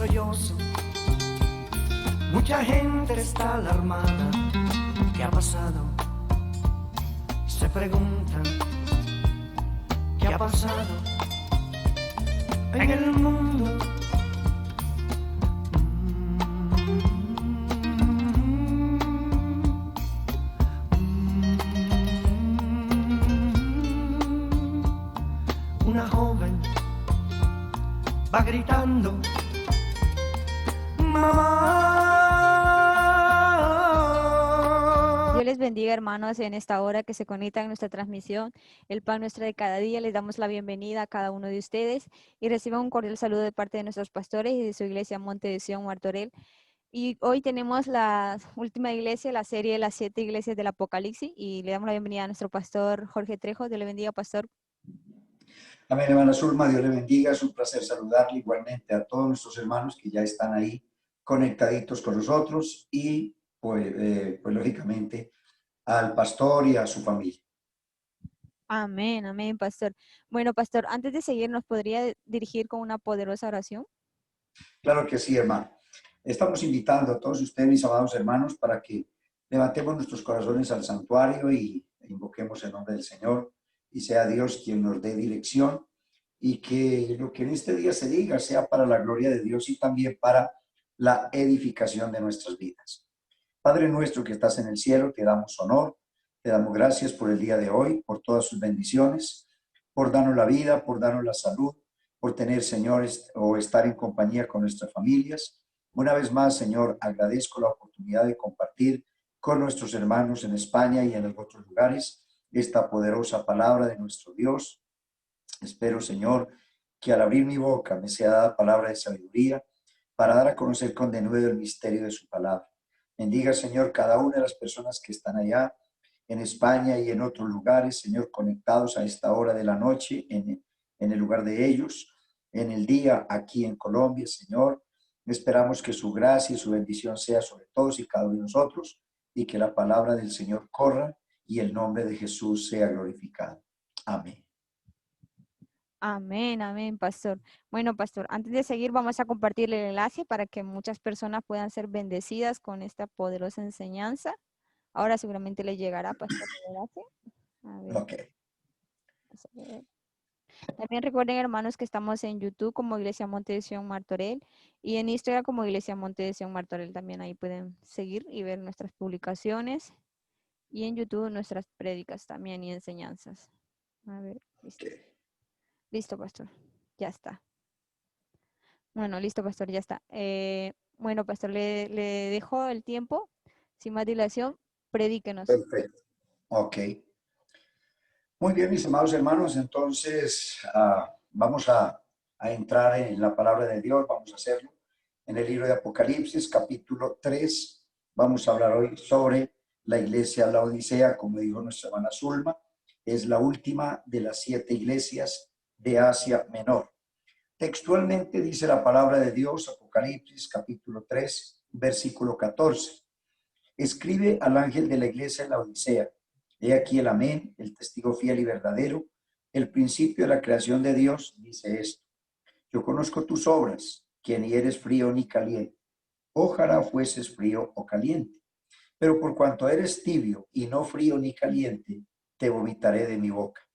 sollozo, mucha gente está alarmada. ¿Qué ha pasado? Se preguntan, ¿qué ha pasado en el mundo? Una joven va gritando, mamá. Dios les bendiga, hermanos, en esta hora que se conectan en nuestra transmisión, el pan nuestro de cada día. Les damos la bienvenida a cada uno de ustedes y reciban un cordial saludo de parte de nuestros pastores y de su iglesia Monte de Sion Martorell. Y hoy tenemos la última iglesia, la serie de las 7 iglesias del Apocalipsis, y le damos la bienvenida a nuestro pastor Jorge Trejo. Dios le bendiga, pastor. Amén, hermana Zulma, Dios le bendiga. Es un placer saludarle igualmente a todos nuestros hermanos que ya están ahí conectaditos con nosotros y pues lógicamente al pastor y a su familia. Amén, amén, pastor. Bueno, pastor, antes de seguir, ¿nos podría dirigir con una poderosa oración? Claro que sí, hermano. Estamos invitando a todos ustedes, mis amados hermanos, para que levantemos nuestros corazones al santuario y invoquemos el nombre del Señor y sea Dios quien nos dé dirección y que lo que en este día se diga sea para la gloria de Dios y también para la edificación de nuestras vidas. Padre nuestro que estás en el cielo, te damos honor, te damos gracias por el día de hoy, por todas sus bendiciones, por darnos la vida, por darnos la salud, por tener, Señor, o estar en compañía con nuestras familias. Una vez más, Señor, agradezco la oportunidad de compartir con nuestros hermanos en España y en otros lugares esta poderosa palabra de nuestro Dios. Espero, Señor, que al abrir mi boca me sea dada palabra de sabiduría para dar a conocer con denuedo el misterio de su palabra. Bendiga, Señor, cada una de las personas que están allá en España y en otros lugares, Señor, conectados a esta hora de la noche, en el lugar de ellos, en el día aquí en Colombia, Señor. Esperamos que su gracia y su bendición sea sobre todos y cada uno de nosotros y que la palabra del Señor corra y el nombre de Jesús sea glorificado. Amén. Amén, amén, pastor. Bueno, pastor, antes de seguir vamos a compartir el enlace para que muchas personas puedan ser bendecidas con esta poderosa enseñanza. Ahora seguramente le llegará, pastor, el enlace. A ver, Ok. vamos a ver. También recuerden, hermanos, que estamos en YouTube como Iglesia Monte de Sion Martorell y en Instagram como Iglesia Monte de Sion Martorell. También ahí pueden seguir y ver nuestras publicaciones y en YouTube nuestras prédicas también y enseñanzas. A ver, listo. Listo, pastor. Ya está. Bueno, listo, pastor, ya está. Bueno, pastor, le dejo el tiempo. Sin más dilación, predíquenos. Perfecto. Ok. Muy bien, mis amados hermanos, entonces vamos a entrar en la palabra de Dios, vamos a hacerlo en el libro de Apocalipsis, capítulo 3. Vamos a hablar hoy sobre la iglesia Laodicea, como dijo nuestra hermana Zulma, es la última de las 7 iglesias de Asia Menor. Textualmente dice la palabra de Dios, Apocalipsis, capítulo 3, versículo 14. Escribe al ángel de la iglesia en Laodicea. He aquí el amén, el testigo fiel y verdadero, el principio de la creación de Dios, dice esto. Yo conozco tus obras, que ni eres frío ni caliente. Ojalá fueses frío o caliente. Pero por cuanto eres tibio y no frío ni caliente, te vomitaré de mi boca.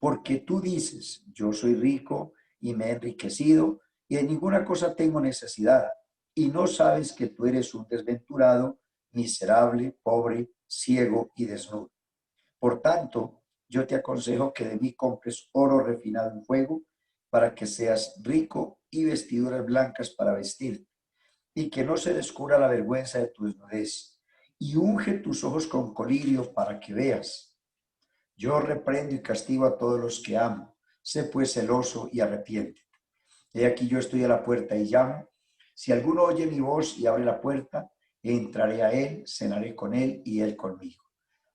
Porque tú dices, yo soy rico y me he enriquecido y de ninguna cosa tengo necesidad. Y no sabes que tú eres un desventurado, miserable, pobre, ciego y desnudo. Por tanto, yo te aconsejo que de mí compres oro refinado en fuego para que seas rico y vestiduras blancas para vestir, y que no se descubra la vergüenza de tu desnudez, y unge tus ojos con colirio para que veas. Yo reprendo y castigo a todos los que amo. Sé pues celoso y arrepiéntete. He aquí yo estoy a la puerta y llamo. Si alguno oye mi voz y abre la puerta, entraré a él, cenaré con él y él conmigo.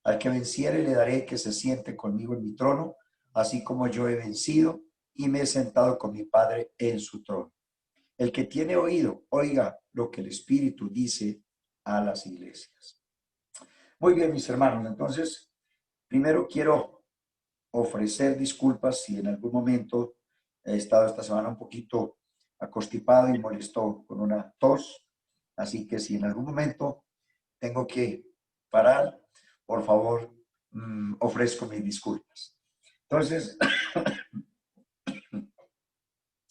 Al que venciere le daré que se siente conmigo en mi trono, así como yo he vencido y me he sentado con mi Padre en su trono. El que tiene oído, oiga lo que el Espíritu dice a las iglesias. Muy bien, mis hermanos. Entonces, primero quiero ofrecer disculpas si en algún momento he estado esta semana un poquito acostipado y molesto con una tos. Así que si en algún momento tengo que parar, por favor, ofrezco mis disculpas. Entonces,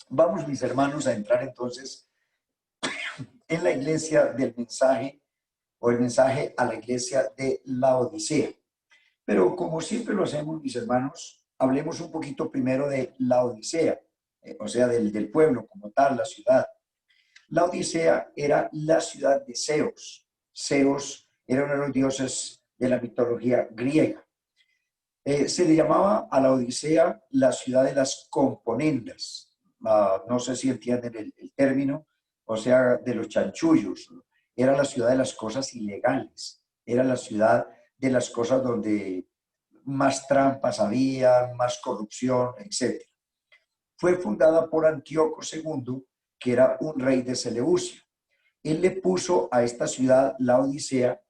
vamos, mis hermanos, a entrar entonces en la iglesia del mensaje o el mensaje a la iglesia de Laodicea. Pero como siempre lo hacemos, mis hermanos, hablemos un poquito primero de Laodicea, o sea, del pueblo como tal, la ciudad. Laodicea era la ciudad de Zeus. Zeus era uno de los dioses de la mitología griega. Se le llamaba a Laodicea la ciudad de las componendas. No sé si entienden el término, o sea, de los chanchullos. Era la ciudad de las cosas ilegales. Era la ciudad de las cosas donde más trampas había, más corrupción, etc. Fue fundada por Antíoco II, que era un rey de Seleucia. Él le puso a esta ciudad Laodicea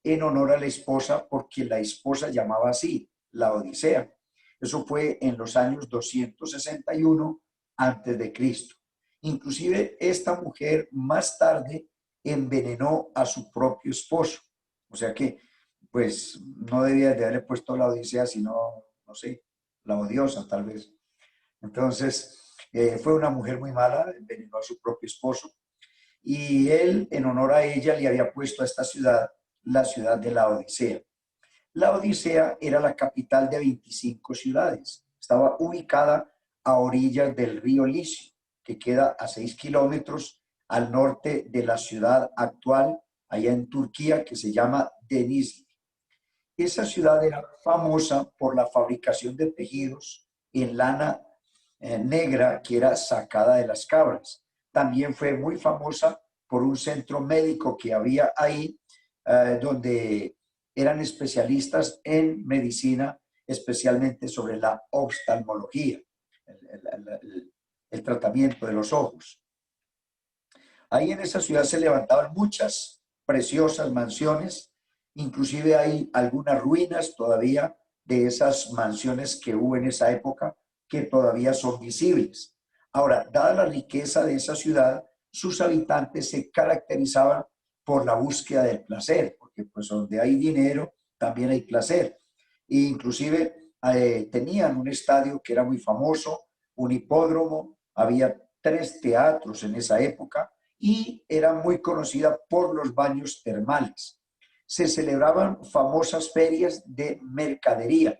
en honor a la esposa, porque la esposa llamaba así, Laodicea. Eso fue en los años 261 antes de Cristo. Inclusive esta mujer más tarde envenenó a su propio esposo. O sea que, pues, no debía de haberle puesto Laodicea, sino, no sé, la odiosa tal vez. Entonces, fue una mujer muy mala, envenenó a su propio esposo. Y él, en honor a ella, le había puesto a esta ciudad la ciudad de Laodicea. Laodicea era la capital de 25 ciudades. Estaba ubicada a orillas del río Licio, que queda a 6 kilómetros al norte de la ciudad actual, allá en Turquía, que se llama Denizli. Esa ciudad era famosa por la fabricación de tejidos en lana negra que era sacada de las cabras. También fue muy famosa por un centro médico que había ahí, donde eran especialistas en medicina, especialmente sobre la oftalmología, el tratamiento de los ojos. Ahí en esa ciudad se levantaban muchas preciosas mansiones, inclusive hay algunas ruinas todavía de esas mansiones que hubo en esa época que todavía son visibles. Ahora, dada la riqueza de esa ciudad, sus habitantes se caracterizaban por la búsqueda del placer, porque pues donde hay dinero también hay placer. E inclusive tenían un estadio que era muy famoso, un hipódromo, había 3 teatros en esa época y era muy conocida por los baños termales. Se celebraban famosas ferias de mercadería.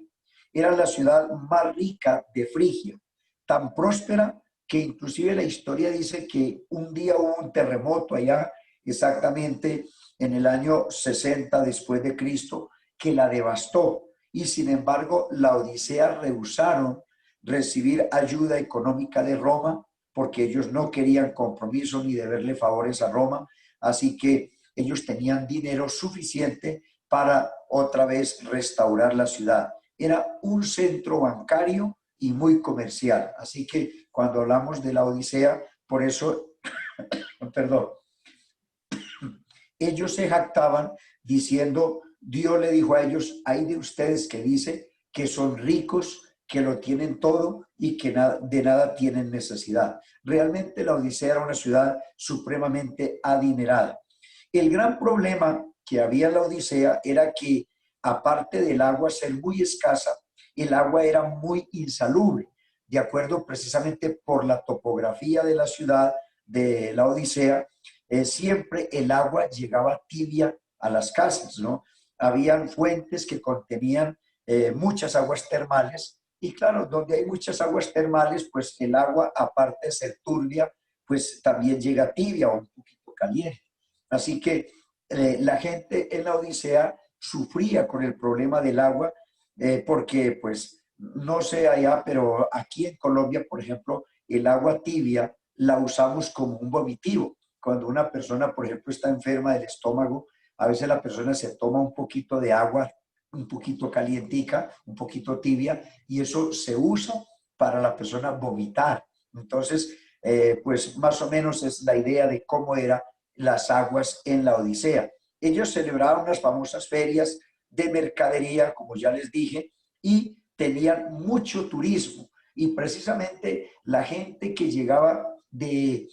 Era la ciudad más rica de Frigia, tan próspera que inclusive la historia dice que un día hubo un terremoto allá, exactamente en el año 60 después de Cristo, que la devastó. Y sin embargo, la Odisea rehusaron recibir ayuda económica de Roma porque ellos no querían compromiso ni deberle favores a Roma. Así que ellos tenían dinero suficiente para otra vez restaurar la ciudad. Era un centro bancario y muy comercial. Así que cuando hablamos de la Odisea, por eso, perdón, ellos se jactaban diciendo, Dios le dijo a ellos, hay de ustedes que dice que son ricos, que lo tienen todo y que de nada tienen necesidad. Realmente la Odisea era una ciudad supremamente adinerada. El gran problema que había en la Odisea era que, aparte del agua ser muy escasa, el agua era muy insalubre, de acuerdo precisamente por la topografía de la ciudad de la Odisea. Siempre el agua llegaba tibia a las casas, ¿no? Habían fuentes que contenían muchas aguas termales y claro, donde hay muchas aguas termales, pues el agua, aparte de ser turbia, pues también llega tibia o un poquito caliente. Así que la gente en la Odisea sufría con el problema del agua porque, pues, no sé allá, pero aquí en Colombia, por ejemplo, el agua tibia la usamos como un vomitivo. Cuando una persona, por ejemplo, está enferma del estómago, a veces la persona se toma un poquito de agua, un poquito calientica, un poquito tibia, y eso se usa para la persona vomitar. Entonces, pues más o menos es la idea de cómo eran las aguas en la Odisea. Ellos celebraban unas famosas ferias de mercadería, como ya les dije, y tenían mucho turismo. Y precisamente la gente que llegaba de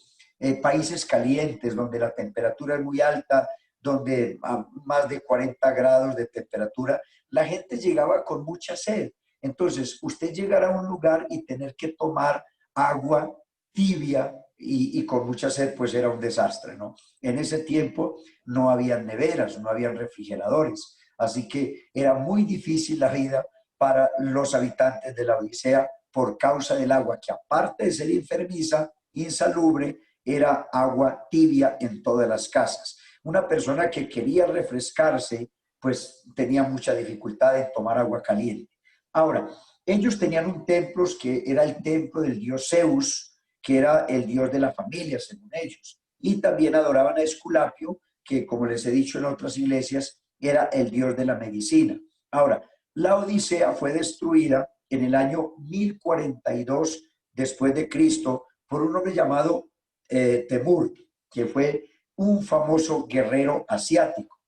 países calientes, donde la temperatura es muy alta, donde a más de 40 grados de temperatura, la gente llegaba con mucha sed. Entonces, usted llegar a un lugar y tener que tomar agua tibia y con mucha sed, pues era un desastre, ¿no? En ese tiempo no había neveras, no había refrigeradores, así que era muy difícil la vida para los habitantes de la Odisea por causa del agua, que aparte de ser enfermiza, insalubre, era agua tibia en todas las casas. Una persona que quería refrescarse, pues tenía mucha dificultad en tomar agua caliente. Ahora, ellos tenían un templo que era el templo del dios Zeus, que era el dios de la familia, según ellos. Y también adoraban a Esculapio, que como les he dicho en otras iglesias, era el dios de la medicina. Ahora, la Odisea fue destruida en el año 1042 después de Cristo por un hombre llamado Temur, que fue un famoso guerrero asiático.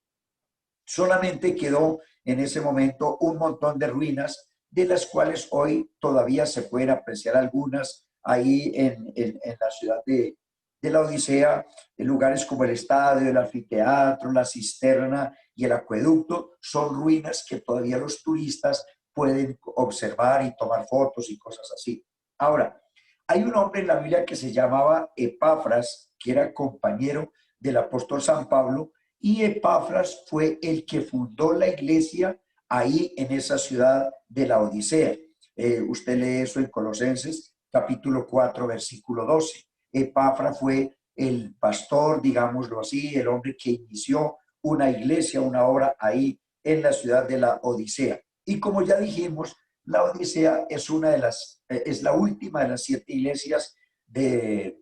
Solamente quedó en ese momento un montón de ruinas, de las cuales hoy todavía se pueden apreciar algunas ahí en la ciudad de la Odisea, en lugares como el estadio, el anfiteatro, la cisterna y el acueducto, son ruinas que todavía los turistas pueden observar y tomar fotos y cosas así. Ahora, hay un hombre en la Biblia que se llamaba Epafras, que era compañero del apóstol San Pablo, y Epafras fue el que fundó la iglesia ahí en esa ciudad de la Odisea. Usted lee eso en Colosenses, capítulo 4, versículo 12. Epafras fue el pastor, digámoslo así, el hombre que inició una iglesia, una obra ahí en la ciudad de la Odisea. Y como ya dijimos, la Odisea es es la última de las 7 iglesias de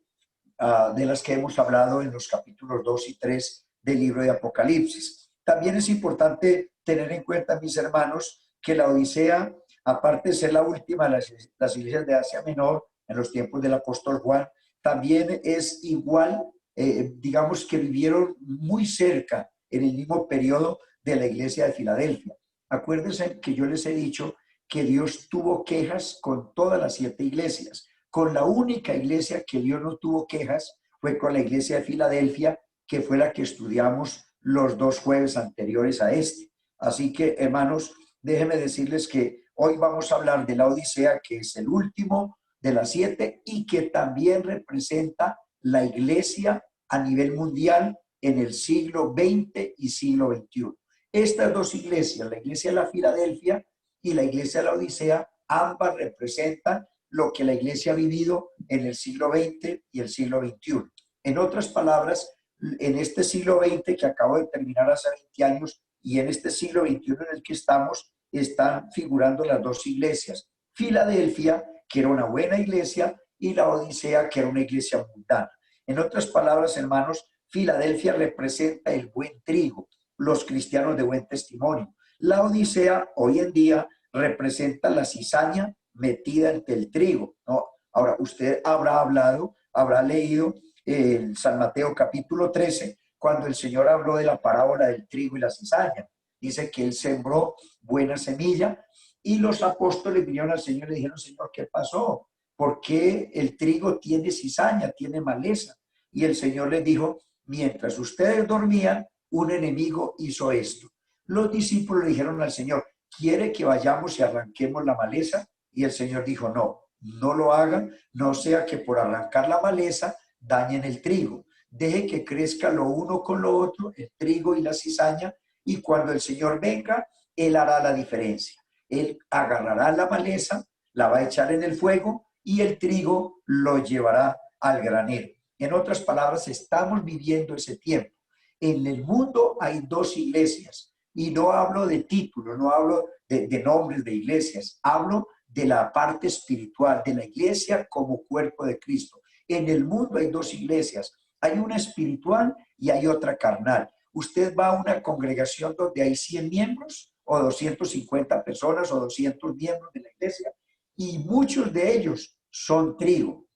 las que hemos hablado en los capítulos 2 y 3 del libro de Apocalipsis. También es importante tener en cuenta, mis hermanos, que la Odisea, aparte de ser la última de las iglesias de Asia Menor en los tiempos del apóstol Juan, también es igual, digamos que vivieron muy cerca en el mismo periodo de la iglesia de Filadelfia. Acuérdense que yo les he dicho que Dios tuvo quejas con todas las 7 iglesias. Con la única iglesia que Dios no tuvo quejas fue con la iglesia de Filadelfia, que fue la que estudiamos los 2 jueves anteriores a este. Así que, hermanos, déjenme decirles que hoy vamos a hablar de la Odisea, que es el último de las 7 y que también representa la iglesia a nivel mundial en el siglo XX y siglo XXI. Estas 2 iglesias, la iglesia de la Filadelfia y la iglesia de la Odisea, ambas representan lo que la iglesia ha vivido en el siglo XX y el siglo XXI. En otras palabras, en este siglo XX que acabo de terminar hace 20 años y en este siglo XXI en el que estamos, están figurando las 2 iglesias. Filadelfia, que era una buena iglesia, y la Odisea, que era una iglesia mundana. En otras palabras, hermanos, Filadelfia representa el buen trigo, los cristianos de buen testimonio. La Odisea, hoy en día, representa la cizaña metida entre el trigo, ¿no? Ahora, usted habrá leído en San Mateo capítulo 13, cuando el Señor habló de la parábola del trigo y la cizaña. Dice que Él sembró buena semilla y los apóstoles vinieron al Señor y le dijeron: Señor, ¿qué pasó? ¿Por qué el trigo tiene cizaña, tiene maleza? Y el Señor les dijo: mientras ustedes dormían, un enemigo hizo esto. Los discípulos le dijeron al Señor: ¿quiere que vayamos y arranquemos la maleza? Y el Señor dijo: no, no lo hagan, no sea que por arrancar la maleza dañen el trigo. Deje que crezca lo uno con lo otro, el trigo y la cizaña, y cuando el Señor venga, Él hará la diferencia. Él agarrará la maleza, la va a echar en el fuego y el trigo lo llevará al granero. En otras palabras, estamos viviendo ese tiempo. En el mundo hay 2 iglesias y no hablo de títulos, no hablo de nombres de iglesias, hablo de la parte espiritual, de la iglesia como cuerpo de Cristo. En el mundo hay 2 iglesias, hay una espiritual y hay otra carnal. Usted va a una congregación donde hay 100 miembros o 250 personas o 200 miembros de la iglesia y muchos de ellos son trigo,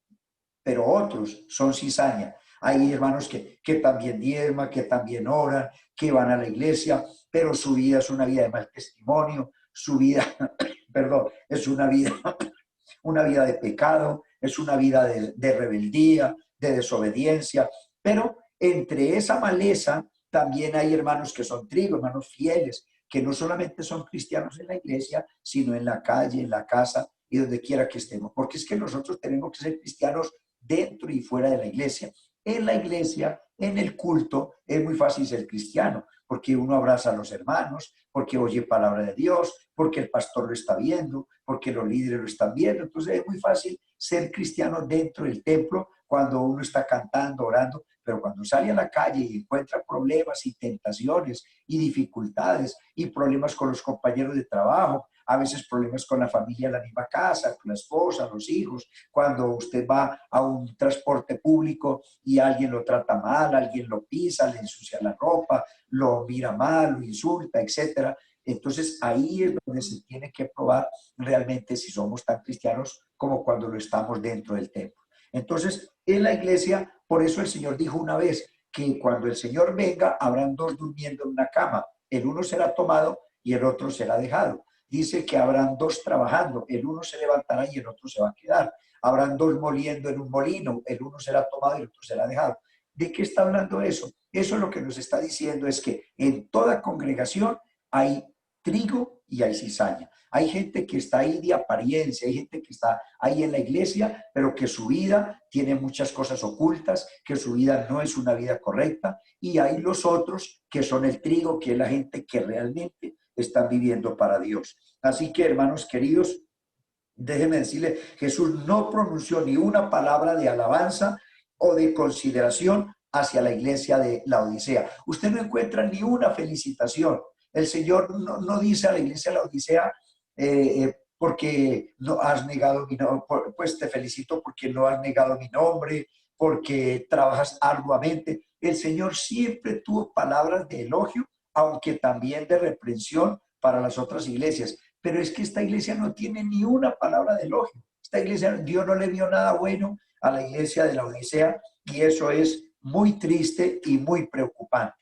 pero otros son cizaña. Hay hermanos que también diezman, que también oran, que van a la iglesia, pero su vida es una vida de mal testimonio, su vida, perdón, es una vida de pecado, es una vida de rebeldía, de desobediencia, pero entre esa maleza también hay hermanos que son trigo, hermanos fieles, que no solamente son cristianos en la iglesia, sino en la calle, en la casa y donde quiera que estemos. Porque es que nosotros tenemos que ser cristianos dentro y fuera de la iglesia. En la iglesia, en el culto, es muy fácil ser cristiano, porque uno abraza a los hermanos, porque oye palabra de Dios, porque el pastor lo está viendo, porque los líderes lo están viendo. Entonces es muy fácil ser cristiano dentro del templo cuando uno está cantando, orando, pero cuando sale a la calle y encuentra problemas y tentaciones y dificultades y problemas con los compañeros de trabajo, a veces problemas con la familia en la misma casa, con la esposa, los hijos, cuando usted va a un transporte público y alguien lo trata mal, alguien lo pisa, le ensucia la ropa, lo mira mal, lo insulta, etcétera. Entonces ahí es donde se tiene que probar realmente si somos tan cristianos como cuando lo estamos dentro del templo. Entonces, en la iglesia, por eso el Señor dijo una vez que cuando el Señor venga, habrán dos durmiendo en una cama. El uno será tomado y el otro será dejado. Dice que habrán dos trabajando, el uno se levantará y el otro se va a quedar. Habrán dos moliendo en un molino, el uno será tomado y el otro será dejado. ¿De qué está hablando eso? Eso lo que nos está diciendo es que en toda congregación hay trigo y hay cizaña. Hay gente que está ahí de apariencia, hay gente que está ahí en la iglesia, pero que su vida tiene muchas cosas ocultas, que su vida no es una vida correcta, y hay los otros que son el trigo, que es la gente que realmente están viviendo para Dios. Así que, hermanos queridos, déjenme decirle, Jesús no pronunció ni una palabra de alabanza o de consideración hacia la iglesia de Laodicea. Usted no encuentra ni una felicitación. El Señor no dice a la iglesia de Laodicea, porque no has negado mi nombre, pues te felicito porque no has negado mi nombre, porque trabajas arduamente. El Señor siempre tuvo palabras de elogio, aunque también de reprensión para las otras iglesias. Pero es que esta iglesia no tiene ni una palabra de elogio. Esta iglesia, Dios no le vio nada bueno a la iglesia de la Odisea, y eso es muy triste y muy preocupante.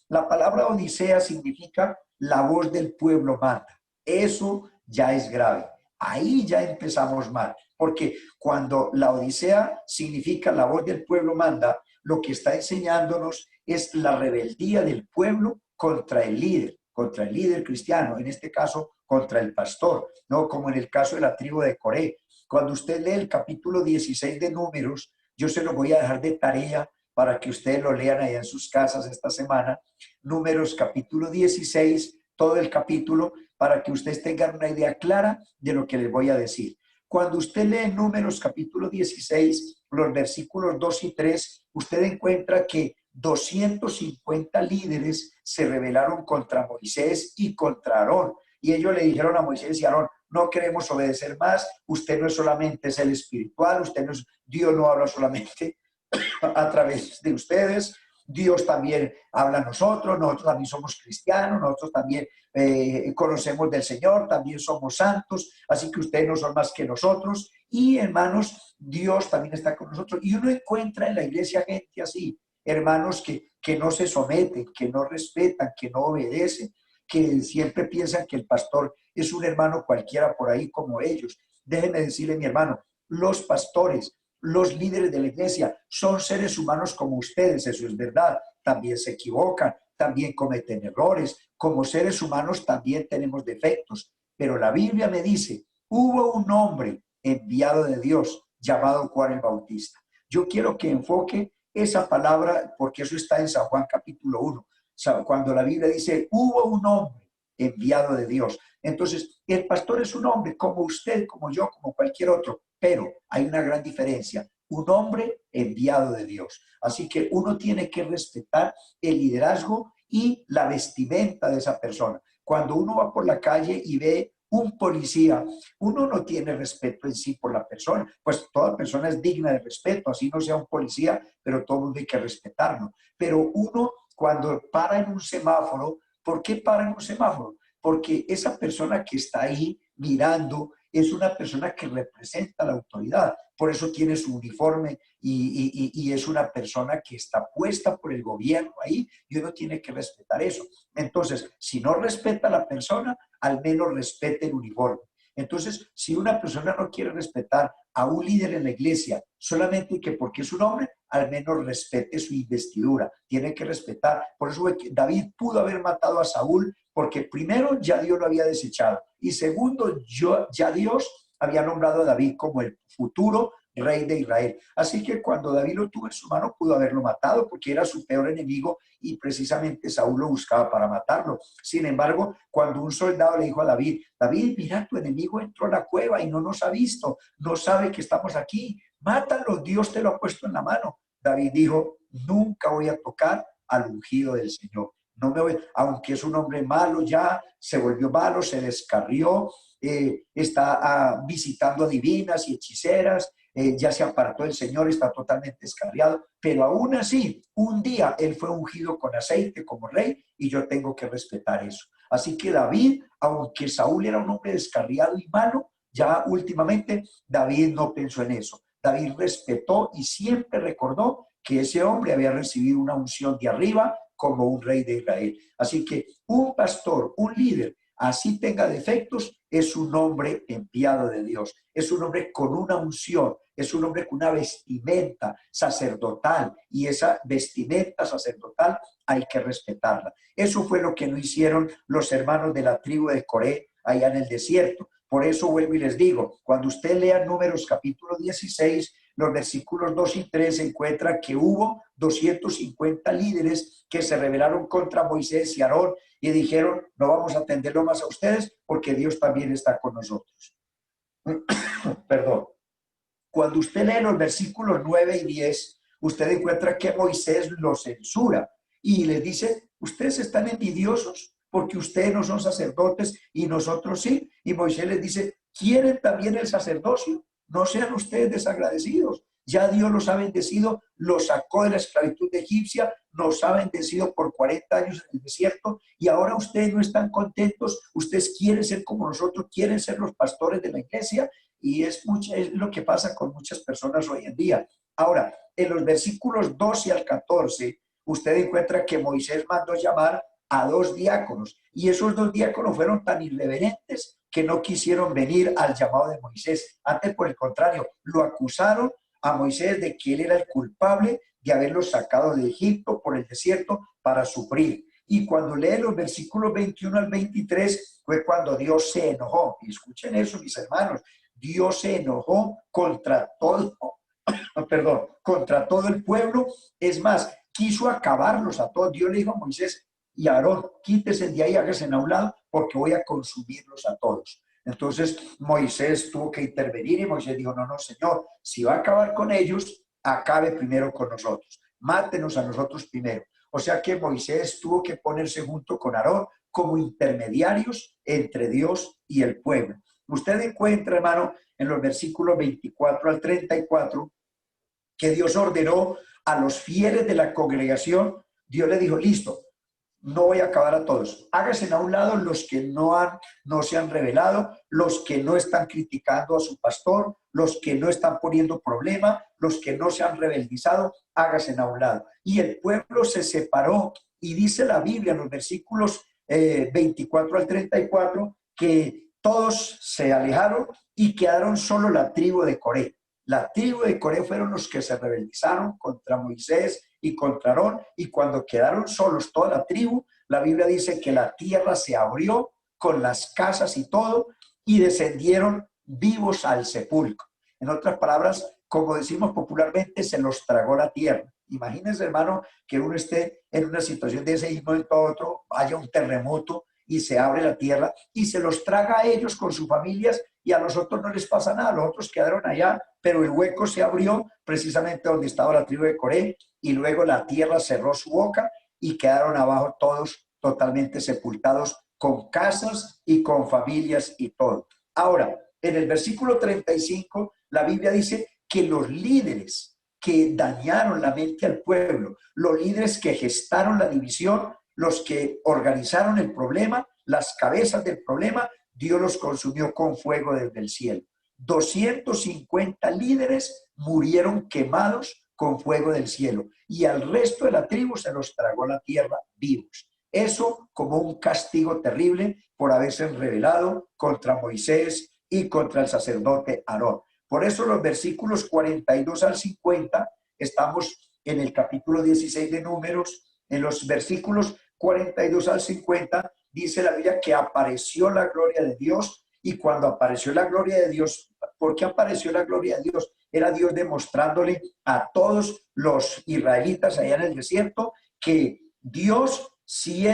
La palabra Odisea significa la voz del pueblo manda. Eso ya es grave. Ahí ya empezamos mal, porque cuando la Odisea significa la voz del pueblo manda, lo que está enseñándonos es la rebeldía del pueblo contra el líder cristiano, en este caso contra el pastor, no como en el caso de la tribu de Coré. Cuando usted lee el capítulo 16 de Números, yo se lo voy a dejar de tarea para que ustedes lo lean allá en sus casas esta semana. Números capítulo 16, todo el capítulo, para que ustedes tengan una idea clara de lo que les voy a decir. Cuando usted lee Números capítulo 16, los versículos 2 y 3, usted encuentra que 250 líderes se rebelaron contra Moisés y contra Aarón. Y ellos le dijeron a Moisés y a Aarón, no queremos obedecer más, usted no es solamente el espiritual, usted no es, Dios no habla solamente a través de ustedes, Dios también habla a nosotros también somos cristianos, nosotros también conocemos del Señor, también somos santos, así que ustedes no son más que nosotros. Y hermanos, Dios también está con nosotros. Y uno encuentra en la iglesia gente así, hermanos que no se someten, que no respetan, que no obedecen, que siempre piensan que el pastor es un hermano cualquiera por ahí como ellos. Déjenme decirle, mi hermano, los pastores, los líderes de la iglesia son seres humanos como ustedes, eso es verdad. También se equivocan, también cometen errores. Como seres humanos también tenemos defectos. Pero la Biblia me dice, hubo un hombre enviado de Dios llamado Juan el Bautista. Yo quiero que enfoque esa palabra porque eso está en San Juan capítulo 1. Cuando la Biblia dice, hubo un hombre enviado de Dios. Entonces, el pastor es un hombre como usted, como yo, como cualquier otro. Pero hay una gran diferencia, un hombre enviado de Dios. Así que uno tiene que respetar el liderazgo y la vestimenta de esa persona. Cuando uno va por la calle y ve un policía, uno no tiene respeto en sí por la persona, pues toda persona es digna de respeto, así no sea un policía, pero todo mundo hay que respetarlo. Pero uno cuando para en un semáforo, ¿por qué para en un semáforo? Porque esa persona que está ahí mirando es una persona que representa la autoridad, por eso tiene su uniforme y es una persona que está puesta por el gobierno ahí y uno tiene que respetar eso. Entonces, si no respeta a la persona, al menos respete el uniforme. Entonces, si una persona no quiere respetar a un líder en la iglesia, solamente que porque es un hombre, al menos respete su investidura, tiene que respetar. Por eso David pudo haber matado a Saúl, porque primero ya Dios lo había desechado, y segundo, ya Dios había nombrado a David como el futuro rey de Israel. Así que cuando David lo tuvo en su mano, pudo haberlo matado, porque era su peor enemigo, y precisamente Saúl lo buscaba para matarlo. Sin embargo, cuando un soldado le dijo a David, David, mira, tu enemigo entró a la cueva y no nos ha visto, no sabe que estamos aquí, mátalo, Dios te lo ha puesto en la mano. David dijo, nunca voy a tocar al ungido del Señor. No me voy, aunque es un hombre malo, ya se volvió malo, se descarrió, está visitando divinas y hechiceras, ya se apartó del Señor, está totalmente descarriado, pero aún así, un día él fue ungido con aceite como rey, y yo tengo que respetar eso. Así que David, aunque Saúl era un hombre descarriado y malo, ya últimamente David no pensó en eso. David respetó y siempre recordó que ese hombre había recibido una unción de arriba como un rey de Israel. Así que un pastor, un líder, así tenga defectos, es un hombre enviado de Dios, es un hombre con una unción, es un hombre con una vestimenta sacerdotal, y esa vestimenta sacerdotal hay que respetarla. Eso fue lo que no hicieron los hermanos de la tribu de Coré allá en el desierto. Por eso vuelvo y les digo, cuando usted lea Números capítulo 16, los versículos 2 y 3, se encuentra que hubo 250 líderes que se rebelaron contra Moisés y Aarón y dijeron, no vamos a atenderlo más a ustedes porque Dios también está con nosotros. Perdón. Cuando usted lee los versículos 9 y 10, usted encuentra que Moisés los censura y les dice, ustedes están envidiosos porque ustedes no son sacerdotes y nosotros sí. Y Moisés les dice, ¿quieren también el sacerdocio? No sean ustedes desagradecidos. Ya Dios los ha bendecido, los sacó de la esclavitud egipcia, nos ha bendecido por 40 años en el desierto, y ahora ustedes no están contentos, ustedes quieren ser como nosotros, quieren ser los pastores de la iglesia, y es lo que pasa con muchas personas hoy en día. Ahora, en los versículos 12 al 14, usted encuentra que Moisés mandó llamar a 2 diáconos, y esos 2 diáconos fueron tan irreverentes que no quisieron venir al llamado de Moisés. Antes, por el contrario, lo acusaron a Moisés de que él era el culpable de haberlos sacado de Egipto por el desierto para sufrir. Y cuando lee los versículos 21 al 23, fue cuando Dios se enojó. Y escuchen eso, mis hermanos, Dios se enojó contra todo, contra todo el pueblo. Es más, quiso acabarlos a todos. Dios le dijo a Moisés y a Aarón, quítese de ahí, hágase a un lado, porque voy a consumirlos a todos. Entonces Moisés tuvo que intervenir y Moisés dijo, no, Señor, si va a acabar con ellos, acabe primero con nosotros, mátenos a nosotros primero. O sea que Moisés tuvo que ponerse junto con Aarón como intermediarios entre Dios y el pueblo. Usted encuentra, hermano, en los versículos 24 al 34, que Dios ordenó a los fieles de la congregación, Dios le dijo, listo, no voy a acabar a todos. Háganse a un lado los que no se han revelado, los que no están criticando a su pastor, los que no están poniendo problema, los que no se han rebeldizado, háganse a un lado. Y el pueblo se separó, y dice la Biblia en los versículos 24 al 34 que todos se alejaron y quedaron solo la tribu de Coré. La tribu de Coré fueron los que se rebelizaron contra Moisés y contra Aarón, y cuando quedaron solos toda la tribu, la Biblia dice que la tierra se abrió con las casas y todo, y descendieron vivos al sepulcro. En otras palabras, como decimos popularmente, se los tragó la tierra. Imagínense, hermano, que uno esté en una situación de ese y momento a otro haya un terremoto y se abre la tierra y se los traga a ellos con sus familias, y a nosotros no les pasa nada, los otros quedaron allá, pero el hueco se abrió precisamente donde estaba la tribu de Coré, y luego la tierra cerró su boca y quedaron abajo todos totalmente sepultados, con casas y con familias y todo. Ahora, en el versículo 35, la Biblia dice que los líderes que dañaron la mente al pueblo, los líderes que gestaron la división, los que organizaron el problema, las cabezas del problema, Dios los consumió con fuego desde el cielo. 250 líderes murieron quemados con fuego del cielo, y al resto de la tribu se los tragó la tierra vivos. Eso como un castigo terrible por haberse rebelado contra Moisés y contra el sacerdote Aarón. Por eso los versículos 42 al 50, estamos en el capítulo 16 de Números, en los versículos 42 al 50, dice la Biblia que apareció la gloria de Dios, y cuando apareció la gloria de Dios, ¿por qué apareció la gloria de Dios? Era Dios demostrándole a todos los israelitas allá en el desierto que Dios sí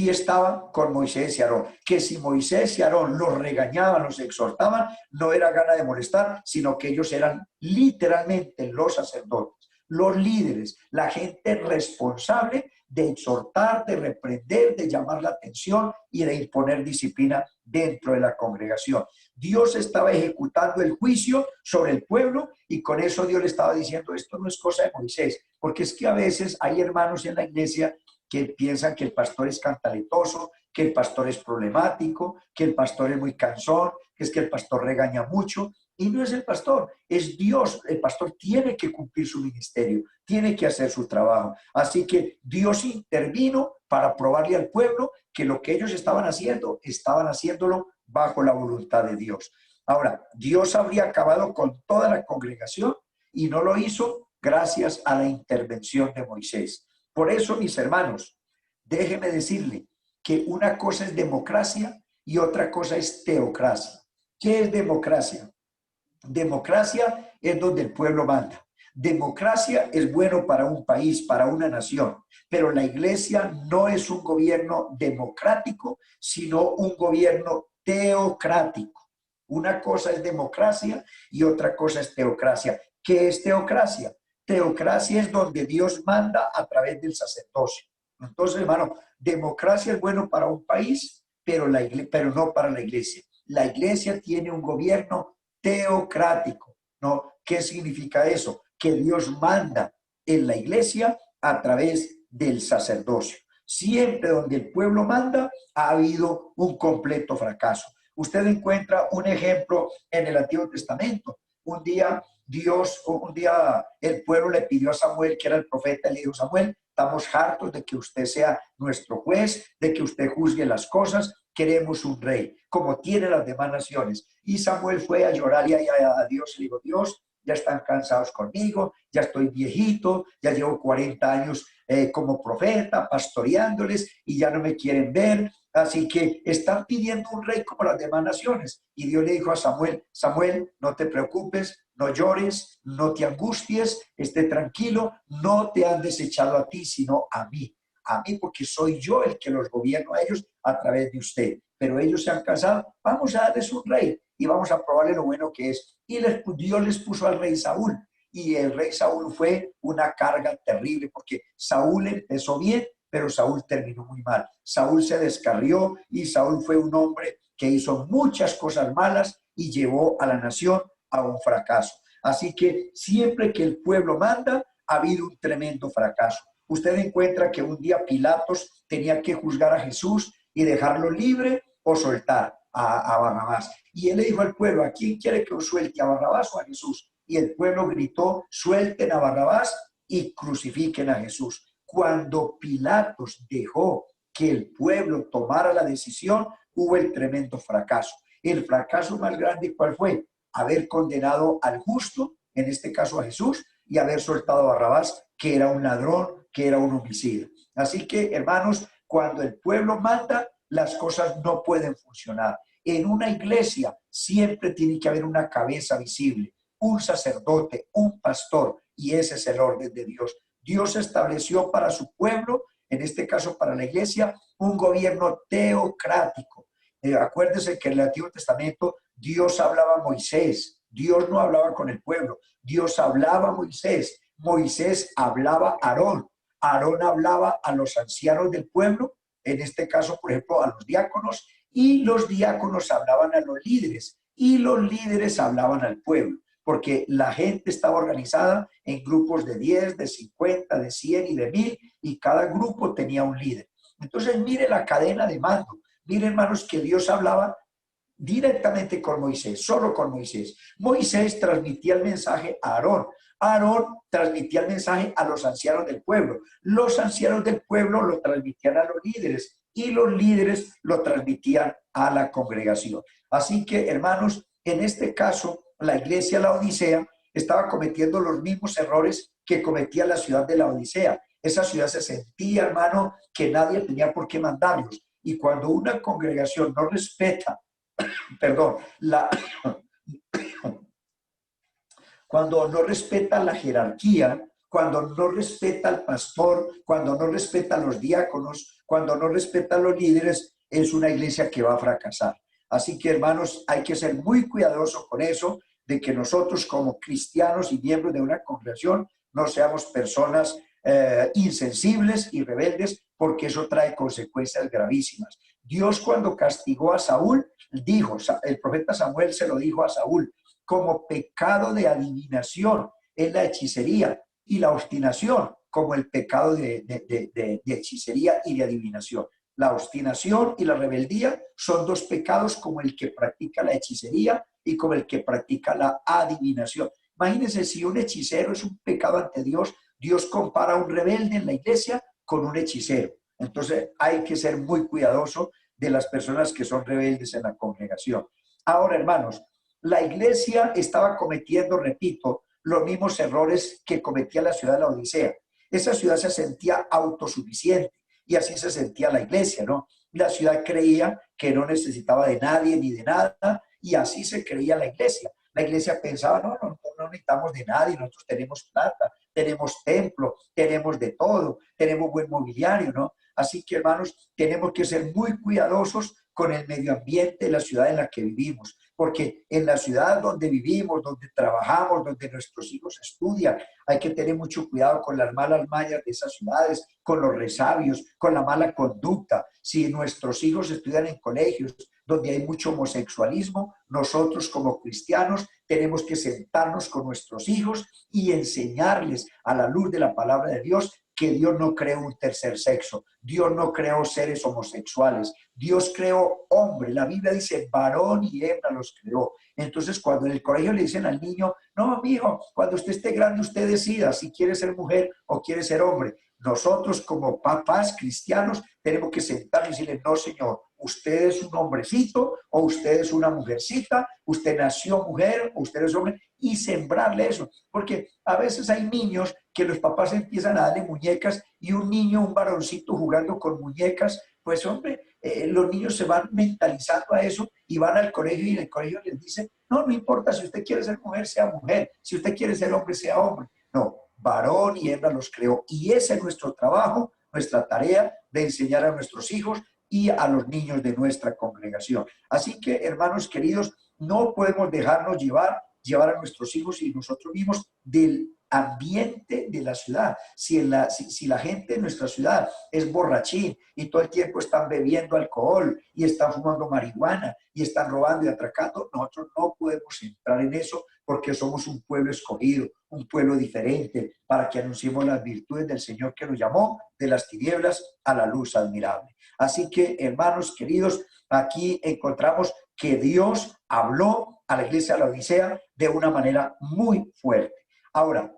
estaba con Moisés y Aarón, que si Moisés y Aarón los regañaban, los exhortaban, no era gana de molestar, sino que ellos eran literalmente los sacerdotes, los líderes, la gente responsable de exhortar, de reprender, de llamar la atención y de imponer disciplina dentro de la congregación. Dios estaba ejecutando el juicio sobre el pueblo, y con eso Dios le estaba diciendo: esto no es cosa de Moisés, porque es que a veces hay hermanos en la iglesia que piensan que el pastor es cantaletoso, que el pastor es problemático, que el pastor es muy cansón, que es que el pastor regaña mucho. Y no es el pastor, es Dios. El pastor tiene que cumplir su ministerio, tiene que hacer su trabajo. Así que Dios intervino para probarle al pueblo que lo que ellos estaban haciéndolo bajo la voluntad de Dios. Ahora, Dios habría acabado con toda la congregación y no lo hizo gracias a la intervención de Moisés. Por eso, mis hermanos, déjenme decirle que una cosa es democracia y otra cosa es teocracia. ¿Qué es democracia? Democracia es donde el pueblo manda. Democracia es bueno para un país, para una nación, pero la iglesia no es un gobierno democrático, sino un gobierno teocrático. Una cosa es democracia y otra cosa es teocracia. ¿Qué es teocracia? Teocracia es donde Dios manda a través del sacerdocio. Entonces, hermano, democracia es bueno para un país, pero no para la iglesia. La iglesia tiene un gobierno teocrático, ¿no? ¿Qué significa eso? Que Dios manda en la iglesia a través del sacerdocio. Siempre donde el pueblo manda ha habido un completo fracaso. Usted encuentra un ejemplo en el Antiguo Testamento. Un día el pueblo le pidió a Samuel, que era el profeta, le dijo: Samuel, estamos hartos de que usted sea nuestro juez, de que usted juzgue las cosas, queremos un rey, como tienen las demás naciones. Y Samuel fue a llorarle a Dios y le dijo: Dios, ya están cansados conmigo, ya estoy viejito, ya llevo 40 años como profeta, pastoreándoles, y ya no me quieren ver, así que están pidiendo un rey como las demás naciones. Y Dios le dijo a Samuel: Samuel, no te preocupes, no llores, no te angusties, esté tranquilo, no te han desechado a ti, sino a mí, porque soy yo el que los gobierno a ellos a través de usted. Pero ellos se han cansado, vamos a darles un rey y vamos a probarle lo bueno que es. Y Dios les puso al rey Saúl, y el rey Saúl fue una carga terrible, porque Saúl empezó bien, pero Saúl terminó muy mal. Saúl se descarrió, y Saúl fue un hombre que hizo muchas cosas malas y llevó a la nación a un fracaso. Así que siempre que el pueblo manda, ha habido un tremendo fracaso. Usted encuentra que un día Pilatos tenía que juzgar a Jesús y dejarlo libre o soltar a Barrabás. Y él le dijo al pueblo: ¿a quién quiere que os suelte, a Barrabás o a Jesús? Y el pueblo gritó: suelten a Barrabás y crucifiquen a Jesús. Cuando Pilatos dejó que el pueblo tomara la decisión, hubo el tremendo fracaso. El fracaso más grande, ¿cuál fue? Haber condenado al justo, en este caso a Jesús, y haber soltado a Barrabás, que era un ladrón, que era un homicida. Así que, hermanos, cuando el pueblo manda, las cosas no pueden funcionar. En una iglesia siempre tiene que haber una cabeza visible, un sacerdote, un pastor, y ese es el orden de Dios. Dios estableció para su pueblo, en este caso para la iglesia, un gobierno teocrático. Acuérdense que en el Antiguo Testamento Dios hablaba a Moisés, Dios no hablaba con el pueblo, Dios hablaba a Moisés, Moisés hablaba a Aarón, Aarón hablaba a los ancianos del pueblo, en este caso, por ejemplo, a los diáconos, y los diáconos hablaban a los líderes, y los líderes hablaban al pueblo, porque la gente estaba organizada en grupos de 10, de 50, de 100 y de 1000, y cada grupo tenía un líder. Entonces, mire la cadena de mando. Mire, hermanos, que Dios hablaba directamente con Moisés, solo con Moisés. Moisés transmitía el mensaje a Aarón. Aarón transmitía el mensaje a los ancianos del pueblo. Los ancianos del pueblo lo transmitían a los líderes. y los líderes lo transmitían a la congregación. Así que, hermanos, en este caso, la iglesia de la Odisea estaba cometiendo los mismos errores que cometía la ciudad de la Odisea. Esa ciudad se sentía, hermano, que nadie tenía por qué mandarlos. Y cuando una congregación no respeta, perdón, cuando no respeta la jerarquía, cuando no respeta al pastor, cuando no respeta a los diáconos, cuando no respeta a los líderes, es una iglesia que va a fracasar. Así que, hermanos, hay que ser muy cuidadosos con eso, de que nosotros como cristianos y miembros de una congregación no seamos personas insensibles y rebeldes, porque eso trae consecuencias gravísimas. Dios, cuando castigó a Saúl, dijo, el profeta Samuel se lo dijo a Saúl, como pecado de adivinación es la hechicería, y la obstinación como el pecado de hechicería y de adivinación. La obstinación y la rebeldía son dos pecados como el que practica la hechicería y como el que practica la adivinación. Imagínense, si un hechicero es un pecado ante Dios, Dios compara a un rebelde en la iglesia con un hechicero. Entonces hay que ser muy cuidadoso de las personas que son rebeldes en la congregación. Ahora, hermanos, la iglesia estaba cometiendo, repito, los mismos errores que cometía la ciudad de la Odisea. Esa ciudad se sentía autosuficiente y así se sentía la iglesia, ¿no? La ciudad creía que no necesitaba de nadie ni de nada, y así se creía la iglesia. La iglesia pensaba, no necesitamos de nadie, nosotros tenemos plata, tenemos templo, tenemos de todo, tenemos buen mobiliario, ¿no? Así que, hermanos, tenemos que ser muy cuidadosos con el medio ambiente de la ciudad en la que vivimos, porque en la ciudad donde vivimos, donde trabajamos, donde nuestros hijos estudian, hay que tener mucho cuidado con las malas mañas de esas ciudades, con los resabios, con la mala conducta. Si nuestros hijos estudian en colegios donde hay mucho homosexualismo, nosotros como cristianos tenemos que sentarnos con nuestros hijos y enseñarles a la luz de la palabra de Dios que Dios no creó un tercer sexo, Dios no creó seres homosexuales, Dios creó hombre. La Biblia dice varón y hembra los creó. Entonces, cuando en el colegio le dicen al niño, no, mijo, cuando usted esté grande usted decida si quiere ser mujer o quiere ser hombre. Nosotros como papás cristianos tenemos que sentarnos y decirle, no, señor, usted es un hombrecito o usted es una mujercita, usted nació mujer o usted es hombre, y sembrarle eso. Porque a veces hay niños que los papás empiezan a darle muñecas, y un niño, un varoncito jugando con muñecas, pues hombre, los niños se van mentalizando a eso y van al colegio, y el colegio les dice, no importa, si usted quiere ser mujer, sea mujer, si usted quiere ser hombre, sea hombre. No, varón y hembra los creó, y ese es nuestro trabajo, nuestra tarea de enseñar a nuestros hijos y a los niños de nuestra congregación. Así que, hermanos queridos, no podemos dejarnos llevar a nuestros hijos y nosotros mismos del ambiente de la ciudad. Si la gente de nuestra ciudad es borrachín y todo el tiempo están bebiendo alcohol y están fumando marihuana y están robando y atracando, nosotros no podemos entrar en eso, porque somos un pueblo escogido, un pueblo diferente, para que anunciemos las virtudes del Señor que nos llamó de las tinieblas a la luz admirable. Así que, hermanos queridos, aquí encontramos que Dios habló a la iglesia de la Odisea de una manera muy fuerte. Ahora,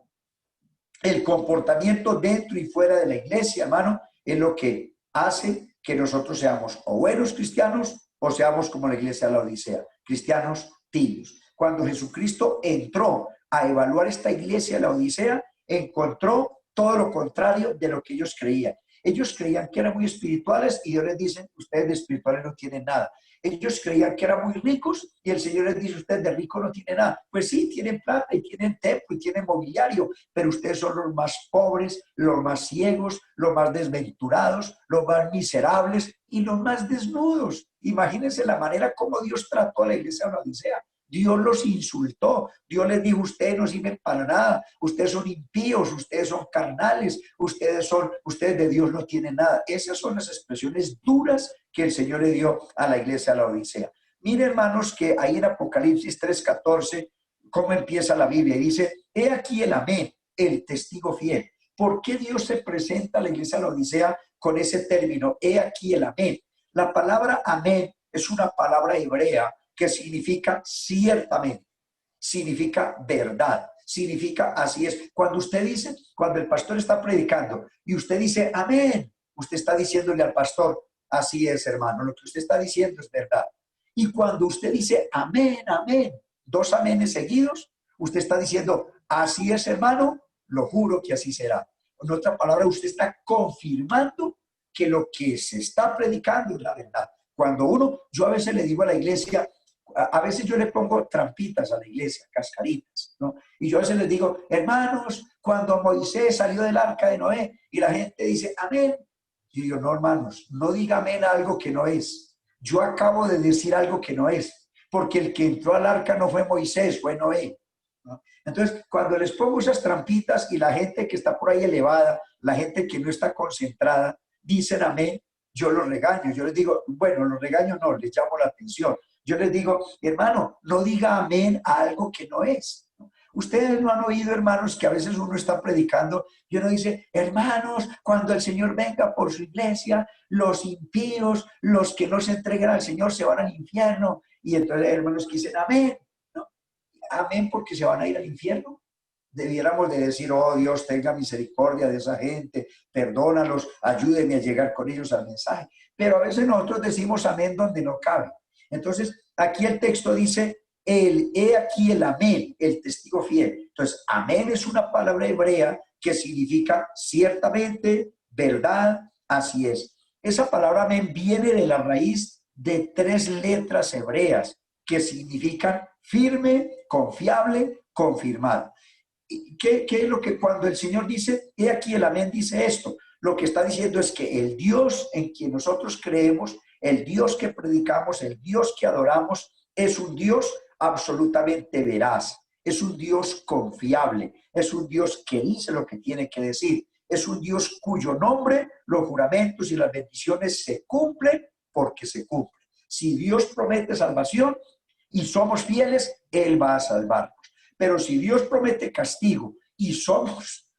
el comportamiento dentro y fuera de la iglesia, hermano, es lo que hace que nosotros seamos o buenos cristianos o seamos como la iglesia de la Odisea, cristianos tibios. Cuando Jesucristo entró a evaluar esta iglesia de la Odisea, encontró todo lo contrario de lo que ellos creían. Ellos creían que eran muy espirituales y Dios les dice, ustedes de espirituales no tienen nada. Ellos creían que eran muy ricos y el Señor les dice, ustedes de rico no tienen nada. Pues sí, tienen plata y tienen templo y tienen mobiliario, pero ustedes son los más pobres, los más ciegos, los más desventurados, los más miserables y los más desnudos. Imagínense la manera como Dios trató a la iglesia de la Odisea. Dios los insultó, Dios les dijo, ustedes no sirven para nada, ustedes son impíos, ustedes son carnales, ustedes de Dios no tienen nada. Esas son las expresiones duras que el Señor le dio a la iglesia de la Odisea. Miren, hermanos, que ahí en Apocalipsis 3:14, cómo empieza la Biblia, y dice, he aquí el amén, el testigo fiel. ¿Por qué Dios se presenta a la iglesia de la Odisea con ese término, he aquí el amén? La palabra amén es una palabra hebrea que significa ciertamente, significa verdad, significa así es. Cuando usted dice, cuando el pastor está predicando y usted dice amén, usted está diciéndole al pastor, así es, hermano, lo que usted está diciendo es verdad. Y cuando usted dice amén, amén, 2 amenes seguidos, usted está diciendo, así es, hermano, lo juro que así será. En otra palabra, usted está confirmando que lo que se está predicando es la verdad. Cuando yo a veces le digo a la iglesia, a veces yo le pongo trampitas a la iglesia, cascaritas, ¿no? Y yo a veces les digo, hermanos, cuando Moisés salió del arca de Noé y la gente dice, amén. Y yo, no, hermanos, no diga amén a algo que no es. Yo acabo de decir algo que no es, porque el que entró al arca no fue Moisés, fue Noé, ¿no? Entonces, cuando les pongo esas trampitas y la gente que está por ahí elevada, la gente que no está concentrada, dicen amén, yo los regaño. Yo les digo, bueno, los regaño no, les llamo la atención. Yo les digo, hermano, no diga amén a algo que no es. Ustedes no han oído, hermanos, que a veces uno está predicando y uno dice, hermanos, cuando el Señor venga por su iglesia, los impíos, los que no se entregan al Señor se van al infierno. Y entonces hay hermanos que dicen, amén, ¿no? Amén porque se van a ir al infierno. Debiéramos de decir, oh Dios, tenga misericordia de esa gente, perdónalos, ayúdeme a llegar con ellos al mensaje. Pero a veces nosotros decimos amén donde no cabe. Entonces, aquí el texto dice, he aquí el amén, el testigo fiel. Entonces, amén es una palabra hebrea que significa ciertamente, verdad, así es. Esa palabra amén viene de la raíz de 3 letras hebreas que significan firme, confiable, confirmado. ¿Qué es lo que cuando el Señor dice, he aquí el amén, dice esto? Lo que está diciendo es que el Dios en quien nosotros creemos, el Dios que predicamos, el Dios que adoramos, es un Dios absolutamente veraz, es un Dios confiable, es un Dios que dice lo que tiene que decir, es un Dios cuyo nombre, los juramentos y las bendiciones se cumplen porque se cumplen. Si Dios promete salvación y somos fieles, Él va a salvarnos. Pero si Dios promete castigo y somos,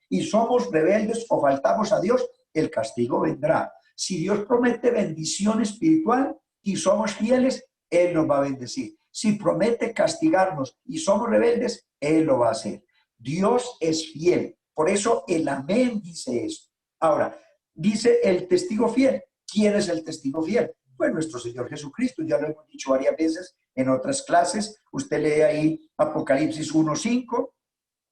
y somos rebeldes o faltamos a Dios, el castigo vendrá. Si Dios promete bendición espiritual y somos fieles, Él nos va a bendecir. Si promete castigarnos y somos rebeldes, Él lo va a hacer. Dios es fiel. Por eso el amén dice eso. Ahora, dice el testigo fiel. ¿Quién es el testigo fiel? Pues nuestro Señor Jesucristo. Ya lo hemos dicho varias veces en otras clases. Usted lee ahí Apocalipsis 1:5,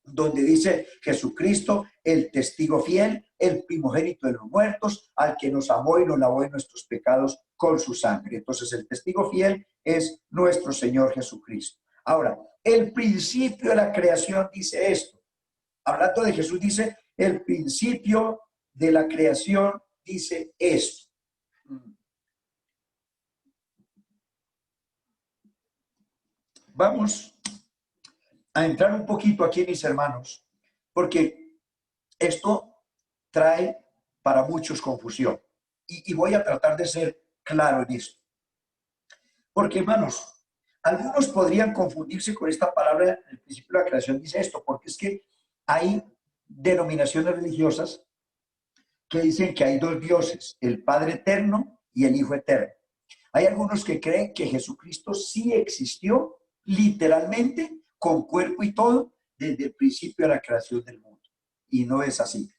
donde dice Jesucristo, el testigo fiel, el primogénito de los muertos, al que nos amó y nos lavó de nuestros pecados con su sangre. Entonces el testigo fiel es nuestro Señor Jesucristo. Ahora, el principio de la creación dice esto. Hablando de Jesús dice, el principio de la creación dice esto. Vamos a entrar un poquito aquí, mis hermanos, porque esto trae para muchos confusión. Y voy a tratar de ser claro en esto. Porque, hermanos, algunos podrían confundirse con esta palabra, el principio de la creación dice esto, porque es que hay denominaciones religiosas que dicen que hay 2 dioses, el Padre eterno y el Hijo eterno. Hay algunos que creen que Jesucristo sí existió literalmente, con cuerpo y todo, desde el principio de la creación del mundo. Y no es así.